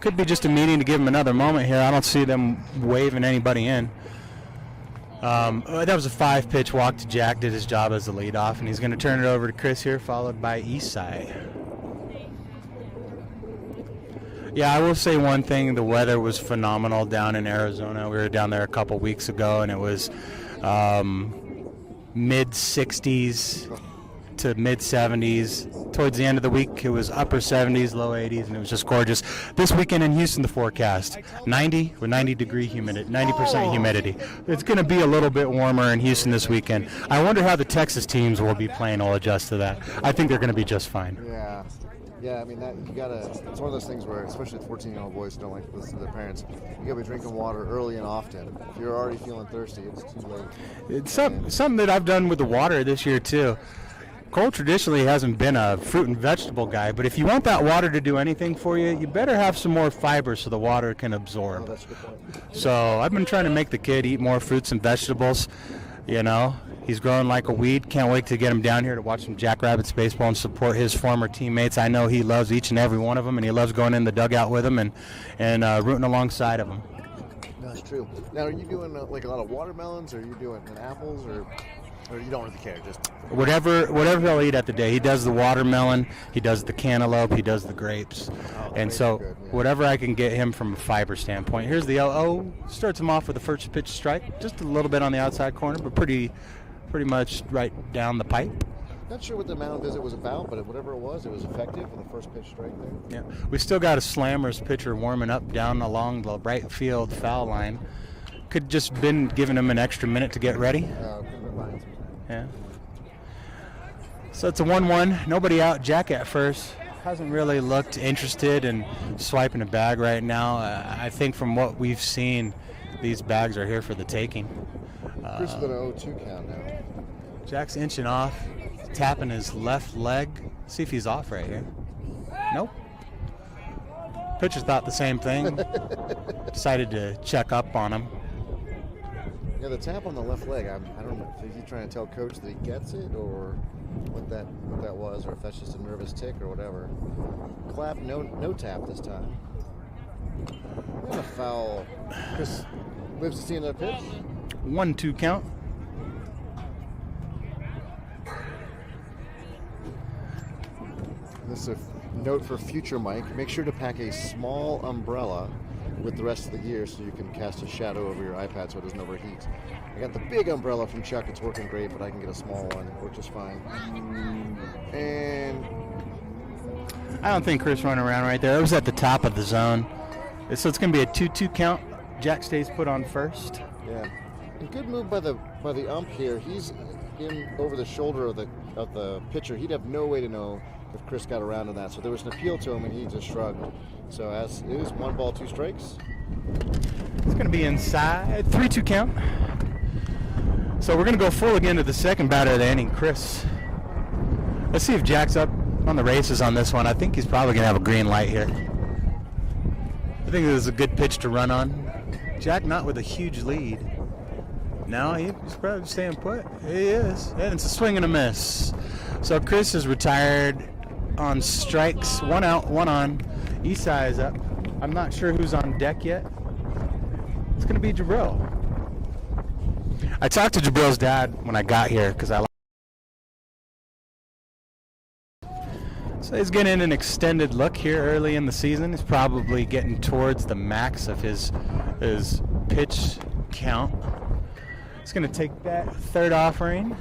Could be just a meeting to give them another moment here. I don't see them waving anybody in. That was a 5-pitch walk to Jack, did his job as the leadoff, and he's going to turn it over to Chris here, followed by Eastside. Yeah, I will say one thing. The weather was phenomenal down in Arizona. We were down there a couple weeks ago, and it was mid-60s to mid-70s. Towards the end of the week, it was upper 70s, low 80s, and it was just gorgeous. This weekend in Houston, the forecast, 90 with 90-degree humidity, 90% humidity. It's going to be a little bit warmer in Houston this weekend. I wonder how the Texas teams will be playing will adjust to that. I think they're going to be just fine. Yeah, I mean, it's one of those things where, especially the 14-year-old boys who don't like to listen to their parents, you got to be drinking water early and often. If you're already feeling thirsty, it's too late. It's something that I've done with the water this year, too. Cole traditionally hasn't been a fruit and vegetable guy, but if you want that water to do anything for you, you better have some more fiber so the water can absorb. Oh, that's a good point. So I've been trying to make the kid eat more fruits and vegetables. He's growing like a weed. Can't wait to get him down here to watch some Jackrabbits baseball and support his former teammates. I know he loves each and every one of them, and he loves going in the dugout with them and rooting alongside of them. That's true. Now, are you doing like a lot of watermelons, or are you doing apples, or you don't really care? Just whatever he'll eat at the day. He does the watermelon, he does the cantaloupe, he does the grapes, and so good, yeah. whatever I can get him from a fiber standpoint. Here's the 0-0. Starts him off with the first pitch strike, just a little bit on the outside corner, but pretty much right down the pipe. Not sure what the mound visit was about, but whatever it was effective for the first pitch strike there. Yeah, we still got a Slammers pitcher warming up down along the right field foul line. Could just been giving him an extra minute to get ready. Yeah. So it's a 1-1. Nobody out. Jack at first. Hasn't really looked interested in swiping a bag right now. I think from what we've seen, these bags are here for the taking. Chris with an 0-2 count now. Jack's inching off, tapping his left leg. See if he's off right here. Nope. Pitcher thought the same thing. Decided to check up on him. Yeah, the tap on the left leg. I don't know. Is he trying to tell coach that he gets it, or what that was, or if that's just a nervous tick or whatever? Clap, no tap this time. And a foul. Chris lives to see another pitch. 1-2 count. This is a note for future Mike. Make sure to pack a small umbrella with the rest of the gear so you can cast a shadow over your iPad so it doesn't overheat. I got the big umbrella from Chuck. It's working great, but I can get a small one. It works just fine. And I don't think Chris running around right there. It was at the top of the zone. So it's going to be a 2-2 count. Jack stays put on first. yeah, a good move by the ump here. He's in over the shoulder of the pitcher. He'd have no way to know if Chris got around to that. So there was an appeal to him, and he just shrugged. So as it is 1 ball, 2 strikes. It's going to be inside. 3-2 count. So we're going to go full again to the second batter of the inning, Chris. Let's see if Jack's up on the races on this one. I think he's probably going to have a green light here. I think this is a good pitch to run on. Jack not with a huge lead. No, he's probably staying put. He is. And it's a swing and a miss. So Chris is retired on strikes. 1 out, 1 on. Esai is up. I'm not sure who's on deck yet. It's going to be Jabril. I talked to Jabril's dad when I got here because I. So he's getting an extended look here early in the season. He's probably getting towards the max of his pitch count. He's going to take that third offering.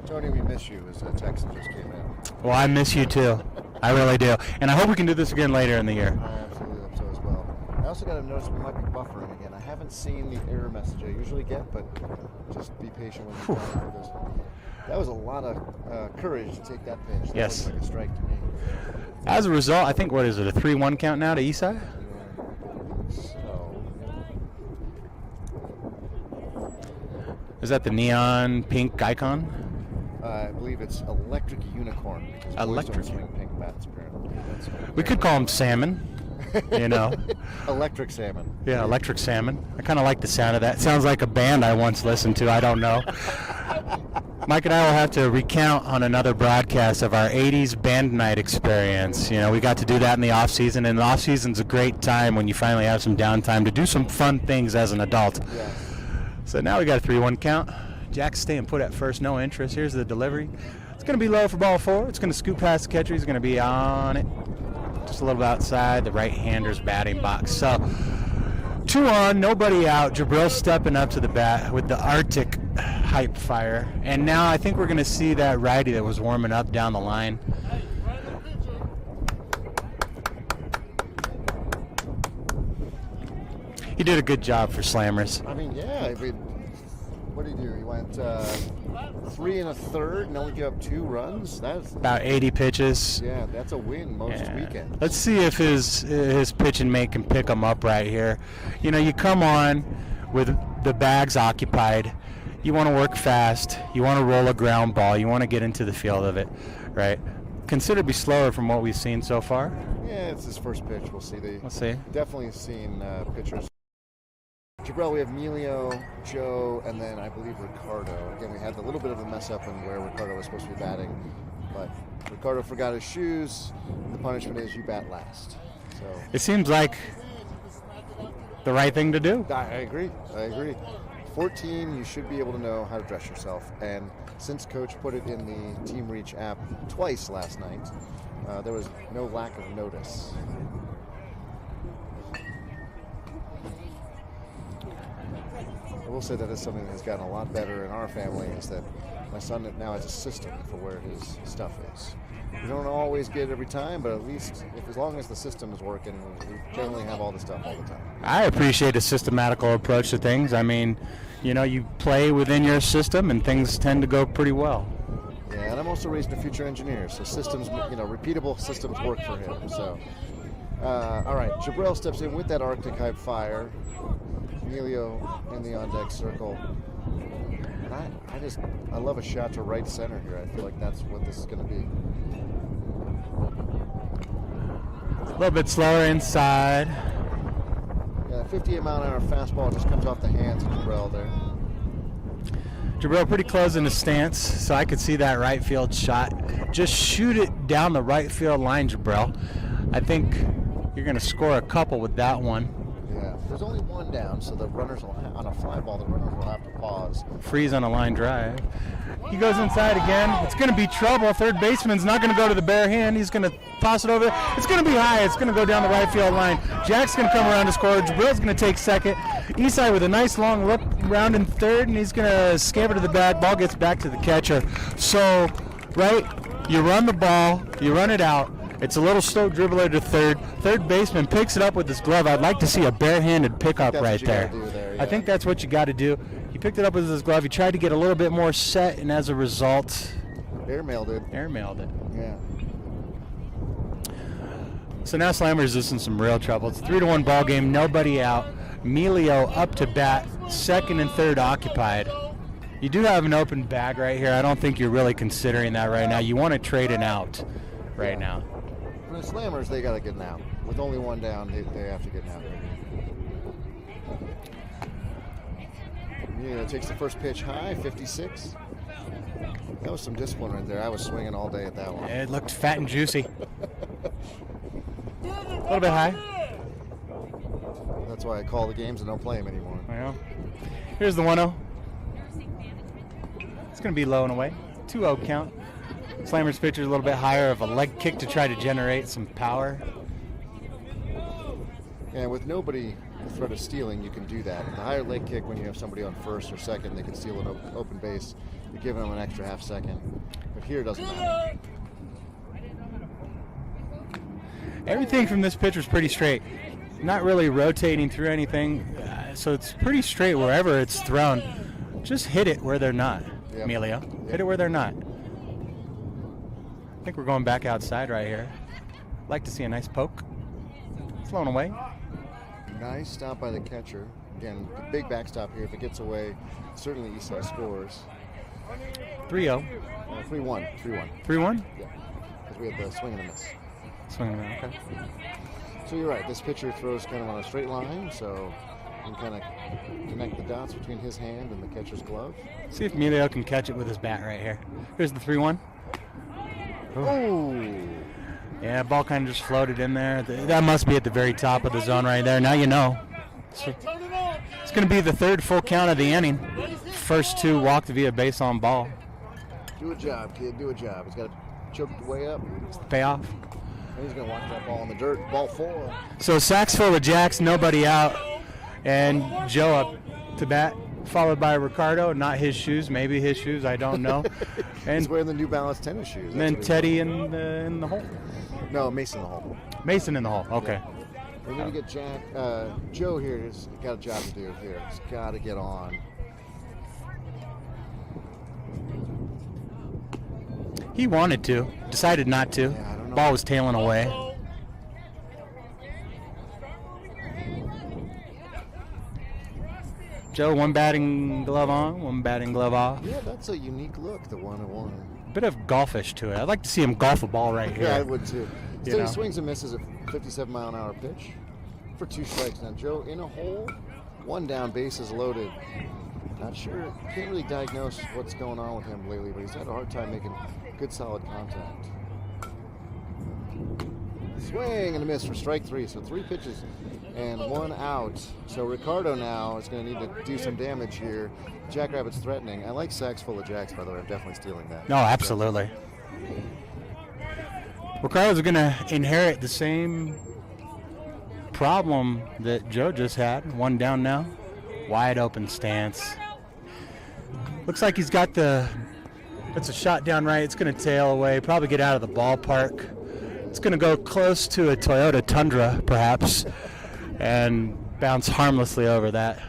Tony, we miss you, as a text that just came in. Well, I miss you too. I really do. And I hope we can do this again later in the year. I absolutely hope so as well. I also got to notice we might be buffering again. I haven't seen the error message I usually get, but just be patient with me. That was a lot of courage to take that pitch. That Yes. looked like a strike to me. As a result, I think, what is it, a 3-1 count now to Esai? Yeah. So, Is that the neon pink icon? I believe it's Electric Unicorn. Because boys Electric. don't swing pink bats, apparently. We could call him Salmon, you know. Electric Salmon. Yeah, Electric Salmon. I kind of like the sound of that. Sounds like a band I once listened to. I don't know. Mike and I will have to recount on another broadcast of our 80s band night experience. You know, we got to do that in the off season, and the off season's a great time when you finally have some downtime to do some fun things as an adult. Yeah. So now we got a 3-1 count. Jack's staying put at first, no interest. Here's the delivery. It's going to be low for ball 4. It's going to scoop past the catcher. He's going to be on it. Just a little bit outside the right-hander's batting box. So 2 on, nobody out. Jabril stepping up to the bat with the Arctic hype fire. And now I think we're going to see that righty that was warming up down the line. He did a good job for Slammers. I mean, yeah. What did he do? He went 3 1/3 and only gave up 2 runs. That's About 80 pitches. yeah. That's a win most weekends. Let's see if his pitch and make can pick him up right here. You know, you come on with the bags occupied. You want to work fast. You want to roll a ground ball. You want to get into the field of it, right? Considerably slower from what we've seen so far. Yeah, it's his first pitch. We'll see. Let's see. Definitely seen pitchers. Jabril, we have Emilio, Joe, and then I believe Ricardo. Again, we had a little bit of a mess up in where Ricardo was supposed to be batting, but Ricardo forgot his shoes. The punishment is you bat last. So It seems like the right thing to do. I agree. 14, you should be able to know how to dress yourself. And since Coach put it in the Team Reach app twice last night, there was no lack of notice. I will say that is something that has gotten a lot better in our family, is that my son now has a system for where his stuff is. We don't always get it every time, but at least as long as the system is working, we generally have all the stuff all the time. I appreciate a systematical approach to things. I mean, you know, you play within your system and things tend to go pretty well. Yeah, and I'm also raising a future engineer, so systems, repeatable systems work for him. So, all right, Jabril steps in with that Arctic Hype fire. Emilio in the on-deck circle. And I love a shot to right center here. I feel like that's what this is going to be. A little bit slower inside. 58-mile-an-hour fastball just comes off the hands of Jabril there. Jabril pretty close in the stance, so I could see that right field shot. Just shoot it down the right field line, Jabril. I think you're going to score a couple with that one. Yeah, there's only one down, so the runners will on a fly ball, the runners will have to pause. Freeze on a line drive. He goes inside again. It's going to be trouble. Third baseman's not going to go to the bare hand. He's going to toss it over. It's going to be high. It's going to go down the right field line. Jack's going to come around to score. Jabril's going to take second. Esai with a nice long look round in third, and he's going to scamper to the bat. Ball gets back to the catcher. So, right, you run the ball, you run it out. It's a little slow dribbler to third. Third baseman picks it up with his glove. I'd like to see a barehanded pickup right there. Yeah. I think that's what you got to do. He picked it up with his glove. He tried to get a little bit more set, and as a result, airmailed it. Yeah. So now Slammer's just in some real trouble. It's a 3-1 ball game. Nobody out. Emilio up to bat. Second and third occupied. You do have an open bag right here. I don't think you're really considering that right now. You want to trade an out right now. For the Slammers, they got to get an out. With only one down, they have to get an out. Emilio takes the first pitch high, 56. That was some discipline right there. I was swinging all day at that one. It looked fat and juicy. A little bit high. That's why I call the games and don't play them anymore. Well, here's the 1-0. It's going to be low and away. 2-0 count. Slammer's pitcher is a little bit higher of a leg kick to try to generate some power. And with nobody the threat of stealing, you can do that. The higher leg kick, when you have somebody on first or second, they can steal an open base. You're giving them an extra half second. But here it doesn't matter. Everything from this pitcher is pretty straight. Not really rotating through anything. So it's pretty straight wherever it's thrown. Just hit it where they're not, Yep. Emilio. Hit it where they're not. I think we're going back outside right here. Like to see a nice poke. Flown away. Nice stop by the catcher. Again, the big backstop here. If it gets away, certainly Eastside scores. 3-0. 3-1. 3-1. 3-1? Yeah. Because we had the swing and a miss. Swinging around, okay. So you're right. This pitcher throws kind of on a straight line, so you can kind of connect the dots between his hand and the catcher's glove. See if Emilio can catch it with his bat right here. Here's the 3-1. Oh! Yeah, ball kind of just floated in there. That must be at the very top of the zone right there. Now you know. So it's going to be the third full count of the inning. First two walked via base on ball. Do a job, kid. Do a job. He's got to choke it way up. It's the payoff. And he's going to watch that ball in the dirt. Ball 4. So sacks full of Jacks, nobody out. And Joe up to bat, followed by Ricardo. Not his shoes, maybe his shoes, I don't know. And He's wearing the New Balance tennis shoes. then Teddy in the hole. No, Mason in the hole. Mason in the hole, okay. We're going to get Joe here. He's got a job to do here. He's got to get on. He wanted to, decided not to. Yeah, I don't know. Ball was tailing away. Joe, one batting glove on, one batting glove off. Yeah, that's a unique look, the 1-1. Bit of golfish to it. I'd like to see him golf a ball right here. Yeah, I would too. You Still, know. he swings and misses a 57-mile-an-hour pitch for 2 strikes. Now, Joe in a hole, 1 down, bases loaded. Not sure, can't really diagnose what's going on with him lately, but he's had a hard time making good, solid contact. Swing and a miss for strike 3. So 3 pitches and 1 out. So Ricardo now is going to need to do some damage here. Jackrabbit's threatening. I like sacks full of jacks, by the way. I'm definitely stealing that. No, absolutely. Ricardo's going to inherit the same problem that Joe just had. 1 down now. Wide open stance. Looks like he's got it's a shot down right. It's going to tail away, probably get out of the ballpark. It's going to go close to a Toyota Tundra, perhaps, and bounce harmlessly over that.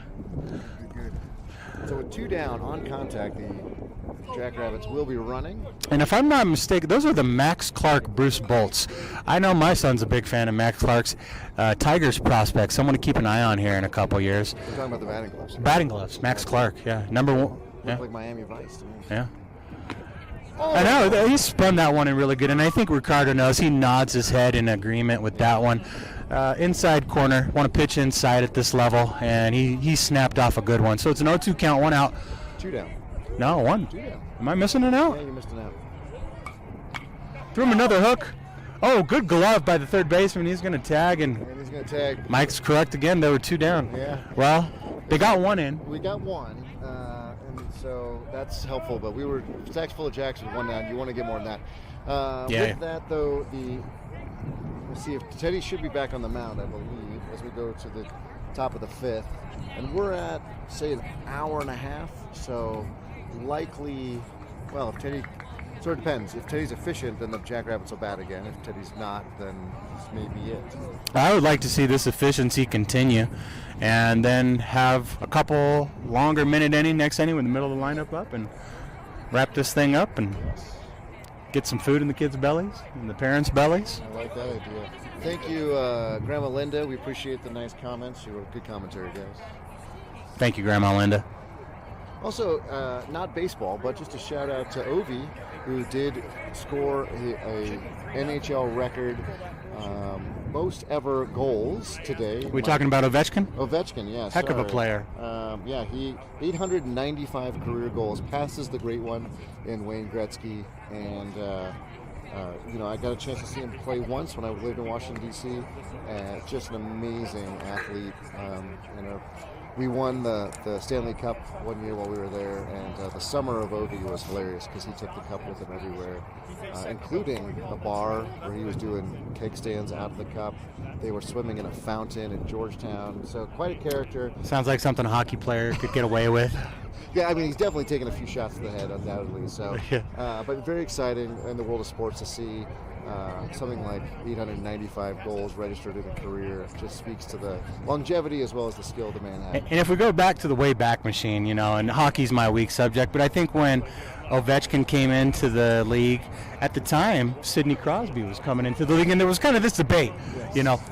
So with 2 down on contact, the Jackrabbits will be running. And if I'm not mistaken, those are the Max Clark Bruce Bolts. I know my son's a big fan of Max Clark's Tigers prospects. Someone to keep an eye on here in a couple years. We're talking about the batting gloves. Batting gloves, Max Clark, yeah. Number 1. Look Yeah. like Miami Vice to me. Yeah. Oh. I know, he spun that one in really good, and I think Ricardo knows. He nods his head in agreement with that one. inside corner. Want to pitch inside at this level, and he snapped off a good one. So it's an 0-2 count, 1 out. 2 down. No, 1. 2 down. Am I missing an out? Yeah, you missed an out. Threw him another hook. Oh, good glove by the third baseman. He's going to tag, and He's going to tag. Mike's correct again. There were 2 down. Yeah. Well, they got 1 in. We got 1, and so that's helpful. But we were stacks full of jacks with 1 down. You want to get more than that. Yeah. With that, though, let's see if Teddy should be back on the mound, I believe, as we go to the top of the 5th. And we're at, say, an hour and a half. So likely, well, if Teddy, sort of depends. If Teddy's efficient, then the Jackrabbits will bat again. If Teddy's not, then this may be it. I would like to see this efficiency continue and then have a couple longer minute inning, next inning with the middle of the lineup up, and wrap this thing up and get some food in the kids' bellies and the parents' bellies. I like that idea. Thank you, Grandma Linda. We appreciate the nice comments. You wrote good commentary, guys. Thank you, Grandma Linda. Also, not baseball, but just a shout out to Ovi, who did score a NHL record most ever goals today. We talking about Ovechkin? Ovechkin, yes. Heck of a player. Yeah, he 895 career goals, passes the great one in Wayne Gretzky, and I got a chance to see him play once when I lived in Washington D.C. Just an amazing athlete. We won the Stanley Cup one year while we were there, and the summer of Ovi was hilarious because he took the cup with him everywhere, including a bar where he was doing keg stands out of the cup. They were swimming in a fountain in Georgetown, so quite a character. Sounds like something a hockey player could get away with. Yeah, I mean, he's definitely taken a few shots to the head, undoubtedly. So, Yeah. But very exciting in the world of sports to see something like 895 goals registered in a career. Just speaks to the longevity as well as the skill the man had. And if we go back to the Wayback Machine, and hockey's my weak subject, but I think when Ovechkin came into the league, at the time, Sidney Crosby was coming into the league, and there was kind of this debate,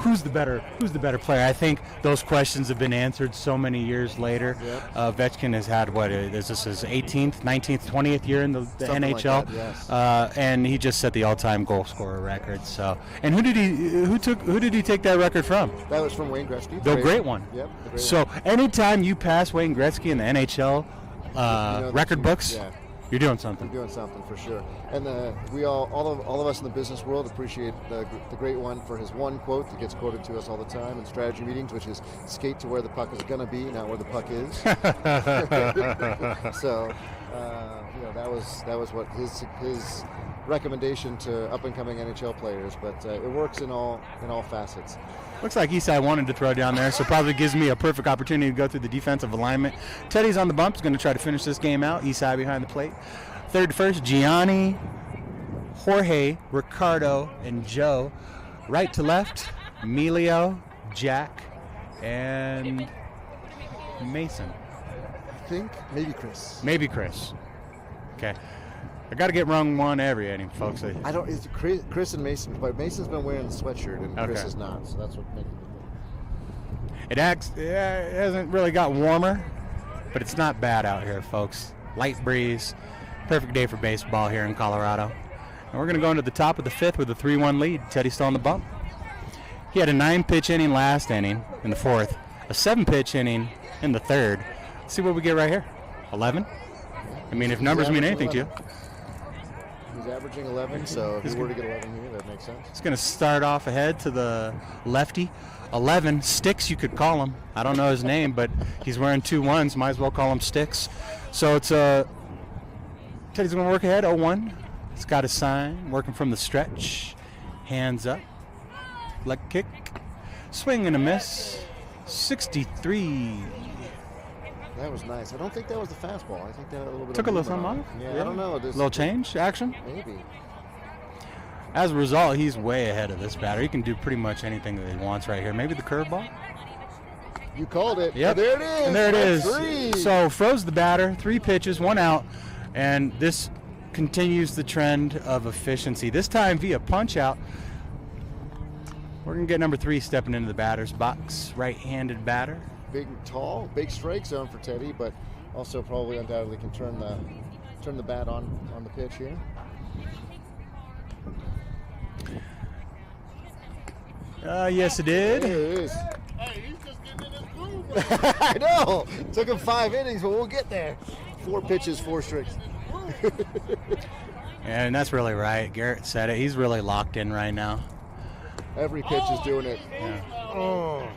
who's the better player? I think those questions have been answered so many years later. Yep. Ovechkin has had is this his 18th, 19th, 20th year in the Something NHL, like that, yes. and he just set the all-time goal scorer record. So, and who did he take that record from? That was from Wayne Gretzky. The great one. Yep. The great So one. anytime you pass Wayne Gretzky in the NHL record books, Yeah. you're doing something. Doing something for sure, and we all of us in the business world appreciate the great one for his one quote that gets quoted to us all the time in strategy meetings, which is "skate to where the puck is going to be, not where the puck is." So, that was what his recommendation to up and coming NHL players, but it works in all facets. Looks like Eastside wanted to throw down there, so probably gives me a perfect opportunity to go through the defensive alignment. Teddy's on the bump. He's going to try to finish this game out. Eastside behind the plate. Third to first, Gianni, Jorge, Ricardo, and Joe. Right to left, Emilio, Jack, and Mason. I think maybe Chris. Maybe Chris. Okay. I got to get wrong one every inning, folks. I don't. It's Chris and Mason, but Mason's been wearing the sweatshirt and Chris Okay. is not, so that's what makes it. It hasn't really got warmer, but it's not bad out here, folks. Light breeze, perfect day for baseball here in Colorado. And we're going to go into the top of the 5th with a 3-1 lead. Teddy's still on the bump. He had a 9-pitch inning last inning in the 4th, a 7-pitch inning in the 3rd. Let's see what we get right here. 11? I mean, if numbers mean anything to you. He's averaging 11, so if he were to get 11 here, that makes sense. He's going to start off ahead to the lefty. 11, Sticks, you could call him. I don't know his name, but he's wearing 2 1s. Might as well call him Sticks. So it's Teddy's going to work ahead, 0-1. He's got his sign, working from the stretch. Hands up. Leg kick. Swing and a miss. 63. That was nice. I don't think that was the fastball. I think that had a little bit Took of a little movement something on off? it. Yeah, I don't know. A little change, action? Maybe. As a result, he's way ahead of this batter. He can do pretty much anything that he wants right here. Maybe the curveball? You called it. Yep. There it is. And there it is. That's 3. So froze the batter, 3 pitches, 1 out, and this continues the trend of efficiency. This time via punch out. We're going to get number 3 stepping into the batter's box. Right-handed batter. Big, tall, big strike zone for Teddy, but also probably undoubtedly can turn the bat on the pitch here. Yes, it did. There it is. Hey, he's just getting in his groove. I know. Took him 5 innings, but we'll get there. 4 pitches, 4 strikes. And that's really right. Garrett said it. He's really locked in right now. Every pitch is doing it. Yeah. Oh,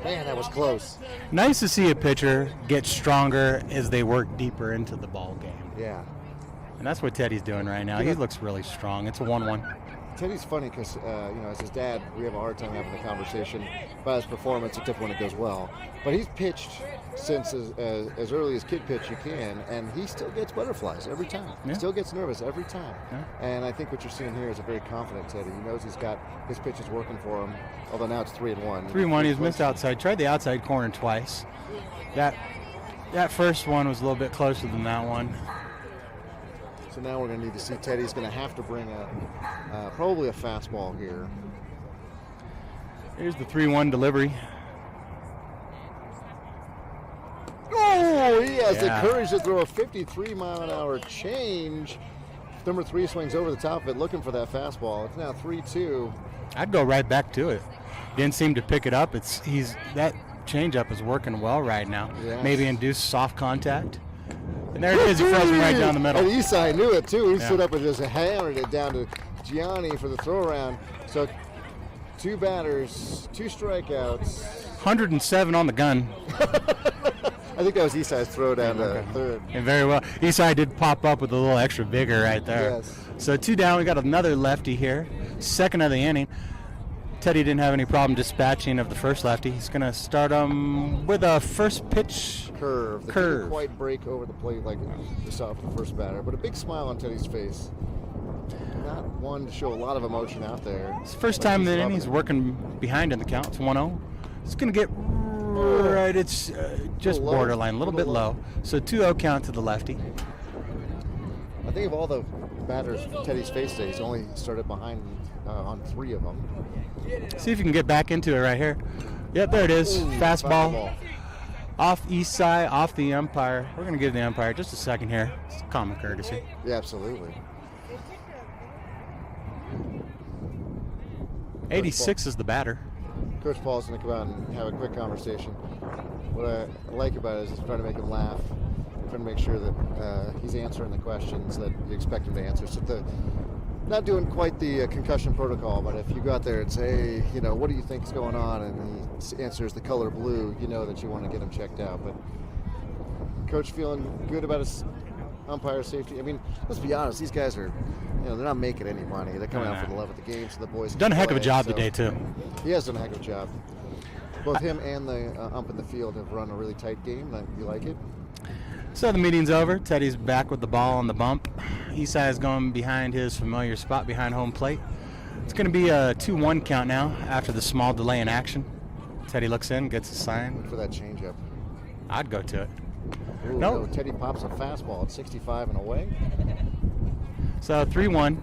man, that was close. Nice to see a pitcher get stronger as they work deeper into the ball game. Yeah. And that's what Teddy's doing right now. He looks really strong. It's a 1-1. Teddy's funny because, as his dad, we have a hard time having a conversation about his performance, except when it goes well. But he's pitched since as early as kid pitch you can, and he still gets butterflies every time. Yeah. Still gets nervous every time. Yeah. And I think what you're seeing here is a very confident Teddy. He knows he's got his pitches working for him, although now it's 3-1. 3-1. He's missed outside. Tried the outside corner twice. That first one was a little bit closer than that one. So now we're going to need to see Teddy's going to have to bring probably a fastball here. Here's the 3-1 delivery. Oh, he has Yeah. the courage to throw a 53-mile-an-hour change. Number 3 swings over the top of it, looking for that fastball. It's now 3-2. I'd go right back to it. Didn't seem to pick it up. That changeup is working well right now. Yes. Maybe induce soft contact. And there it is. He throws him right down the middle. And Isai knew it, too. He Yeah. stood up and just hammered it down to Gianni for the throw-around. So 2 batters, 2 strikeouts. 107 on the gun. I think that was Isai's throw down to third. And very well. Isai did pop up with a little extra vigor right there. Yes. So 2 down. We got another lefty here. Second of the inning. Teddy didn't have any problem dispatching of the first lefty. He's going to start him with a first pitch. Curve. That didn't quite break over the plate like we saw for the first batter, but a big smile on Teddy's face. Not one to show a lot of emotion out there. It's the first But time he's that loving he's it. working behind in the count. It's 1-0. It's going to get right. It's just low. borderline, a little bit low. So 2-0 count to the lefty. I think of all the batters Teddy's faced today, he's only started behind on 3 of them. See if you can get back into it right here. Yep, there it is. Ooh, Fastball. Off east side, off the umpire. We're going to give the umpire just a second here. It's common courtesy. Yeah, absolutely. 86 is the batter. Coach Paul's going to come out and have a quick conversation. What I like about it is he's trying to make him laugh, trying to make sure that he's answering the questions that you expect him to answer. So not doing quite the concussion protocol, but if you go out there and say, what do you think is going on, and he answers the color blue, you know that you want to get him checked out. But Coach feeling good about his umpire safety. I mean, let's be honest, these guys are, they're not making any money. They're coming out for the love of the game, so the boys can Done a heck of a play, job so today, too. He has done a heck of a job. Both him and the ump in the field have run a really tight game. You like it? So the meeting's over. Teddy's back with the ball on the bump. Isai is going behind his familiar spot behind home plate. It's going to be a 2-1 count now after the small delay in action. Teddy looks in, gets a sign. Look for that changeup. I'd go to it. Ooh, Nope. no, Teddy pops a fastball at 65 and away. So 3-1.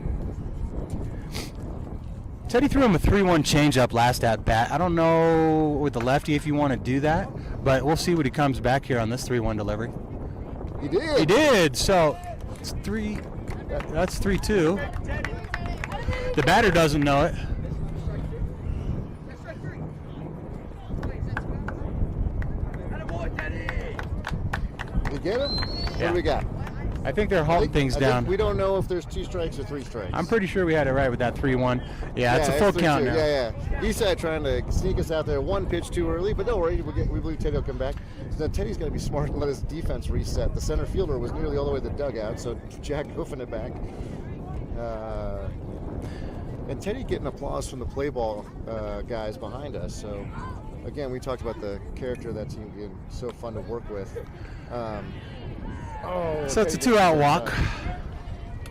Teddy threw him a 3-1 changeup last at bat. I don't know with the lefty if you want to do that, but we'll see what he comes back here on this 3-1 delivery. He did. He did. So it's 3. That's 3-2. The batter doesn't know it. Did you get him? What Yeah. do we got? I think they're halting things I think down. we don't know if there's 2 strikes or 3 strikes. I'm pretty sure we had it right with that 3-1. Yeah, it's a full count 3-2. now. Yeah. Isai trying to sneak us out there 1 pitch too early, but don't worry, we believe Teddy will come back. So now Teddy's got to be smart and let his defense reset. The center fielder was nearly all the way to the dugout, so Jack hoofing it back. And Teddy getting applause from the play ball guys behind us. So again, we talked about the character of that team being so fun to work with. So it's a 2-out walk.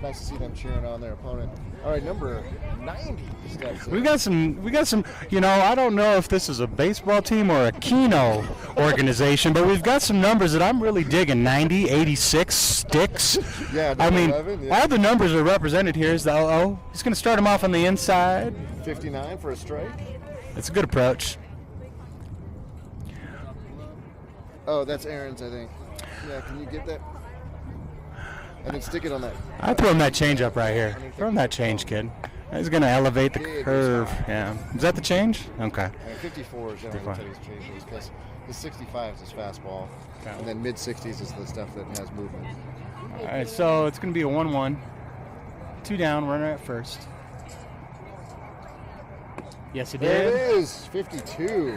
Nice to see them cheering on their opponent. All right, number 90 steps in. We got some, I don't know if this is a baseball team or a Keno organization, but we've got some numbers that I'm really digging. 90, 86, sticks. Yeah, I mean, 11, yeah. all the numbers are represented here. Is the 0-0. He's going to start him off on the inside. 59 for a strike. It's a good approach. Oh, that's Aaron's, I think. Yeah, can you get that? And then stick it on that. I throw him that change up right here. Throw him that change, kid. He's going to elevate the Big curve. shot. Yeah. Is that the change? Okay. And 54 is generally 55. Teddy's changes because the 65 is his fastball, Okay. and then mid-60s is the stuff that has movement. All right, so it's going to be a 1-1. 2 down, runner at first. Yes, it There did. it is, 52.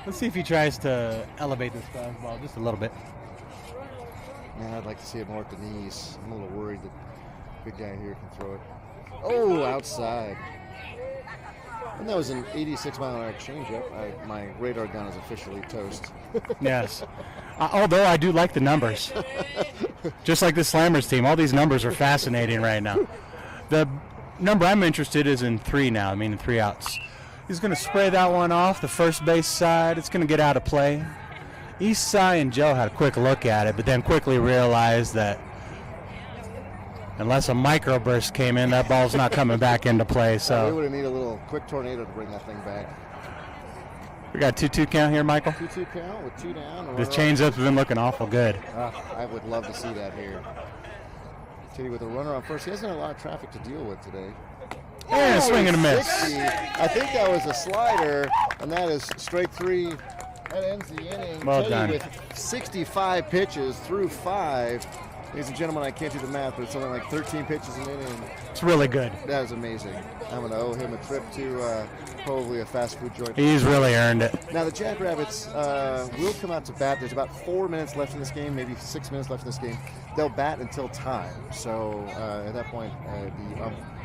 Let's see if he tries to elevate this fastball just a little bit. Man, I'd like to see it more at the knees. I'm a little worried that big guy here can throw it. Oh, outside. And that was an 86-mile-an-hour changeup. My radar gun is officially toast. Yes. Although I do like the numbers. Just like the Slammers team, all these numbers are fascinating right now. The number I'm interested is in 3 now, meaning 3 outs. He's going to spray that one off the first base side. It's going to get out of play. Isai and Joe had a quick look at it, but then quickly realized that unless a microburst came in, that ball's not coming back into play. We So would have needed a little quick tornado to bring that thing back. we got 2-2 count here, Michael. 2-2 count with 2 down. The changeup's been looking awful good. I would love to see that here. Teddy with a runner on first. He hasn't had a lot of traffic to deal with today. Yeah, swing and a miss. 60. I think that was a slider, and that is strike 3. That ends the inning. Well Teddy done. with 65 pitches through 5. Ladies and gentlemen, I can't do the math, but it's something like 13 pitches an inning. It's really good. That is amazing. I'm going to owe him a trip to probably a fast food joint. He's really earned it. Now the Jackrabbits will come out to bat. There's about 4 minutes left in this game, maybe 6 minutes left in this game. They'll bat until time. So at that point,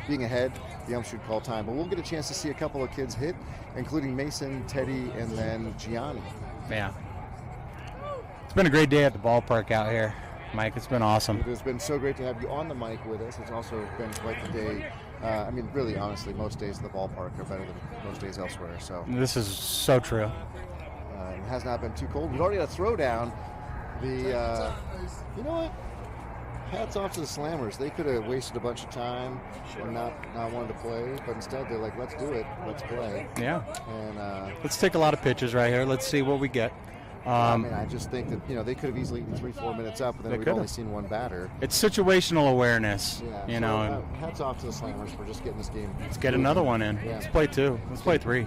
being ahead, the ump should call time. But we'll get a chance to see a couple of kids hit, including Mason, Teddy, and then Gianni. Yeah. It's been a great day at the ballpark out here, Mike. It's been awesome. It has been so great to have you on the mic with us. It's also been quite the day. I mean, really, honestly, most days at the ballpark are better than most days elsewhere. So This is so true. it has not been too cold. We've already had a throwdown. You know what? Hats off to the Slammers. They could have wasted a bunch of time and not wanted to play, but instead they're like, let's do it, let's play. Yeah. And Let's take a lot of pitches right here. Let's see what we get. I mean, I just think that they could have easily eaten 3-4 minutes up, but then They we've could've. only seen one batter. It's situational awareness, Yeah, you so, know. And hats off to the Slammers for just getting this game. let's get another one in. Yeah. Let's play 2. Let's play 3.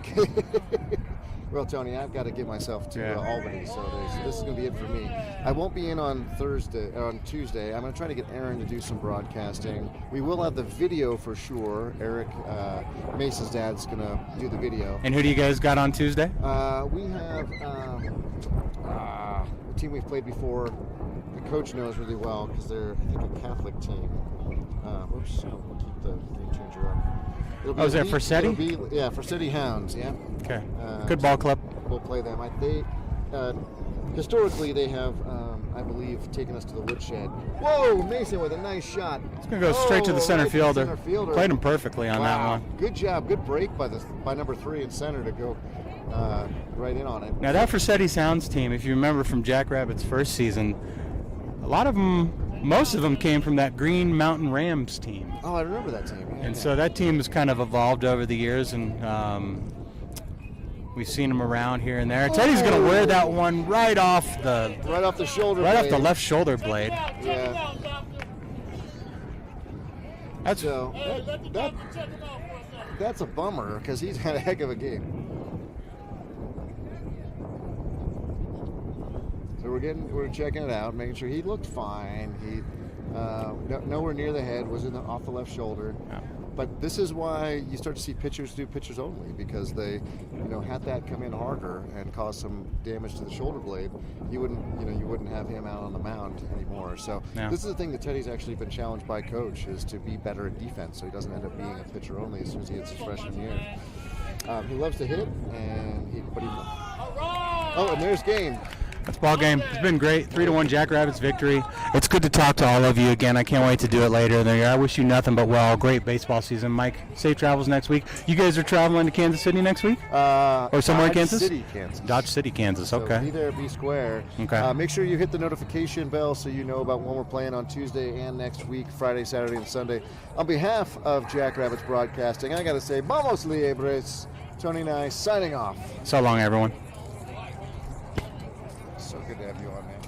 Well, Tony, I've got to get myself to Yeah. Albany, so this is going to be it for me. I won't be in on Tuesday. I'm going to try to get Aaron to do some broadcasting. We will have the video for sure. Eric, Mace's dad's going to do the video. And who do you guys got on Tuesday? We have a team we've played before. The coach knows really well because they're, I think, a Catholic team. Whoops, I'll keep the game changer up. It'll be Oh, is that elite- Forsetti? it'll be- Yeah, Forsetti Hounds, yeah. Okay. Good ball club. We'll play them. Historically, they have, I believe, taken us to the woodshed. Whoa, Mason with a nice shot. It's going to go straight to the center right fielder. center fielder. Played him perfectly on that Wow. one. Good job. Good break by number 3 in center to go right in on it. Now that Forsetti Sounds team, if you remember from Jackrabbits' first season, most of them came from that Green Mountain Rams team. Oh, I remember that team. Yeah, And yeah. so that team has kind of evolved over the years, and we've seen them around here and there. Teddy's going to wear that one right off the shoulder. right off the blade. left shoulder blade. Yeah. That's So Hey, let the doctor check him out for a second. that's a bummer because he's had a heck of a game. So we're checking it out, making sure he looked fine. He nowhere near the head, was off the left shoulder. Yeah. But this is why you start to see pitchers do pitchers only, because they, had that come in harder and cause some damage to the shoulder blade. You wouldn't have him out on the mound anymore. So Yeah. this is the thing that Teddy's actually been challenged by coach, is to be better at defense, so he doesn't end up being a pitcher only as soon as he hits his freshman year. He loves to hit, and there's game. That's ball game. It's been great. 3-1 Jackrabbits victory. It's good to talk to all of you again. I can't wait to do it later in the year. I wish you nothing but great baseball season. Mike, safe travels next week. You guys are traveling to Kansas City next week? Or somewhere in Dodge Kansas? City, Kansas. Dodge City, Kansas. So Okay. be there, be square. Okay. Make sure you hit the notification bell so you know about when we're playing on Tuesday and next week, Friday, Saturday, and Sunday. On behalf of Jackrabbits Broadcasting, I got to say, vamos liebres. Tony Nye signing off. So long, everyone. So good to have you on, man.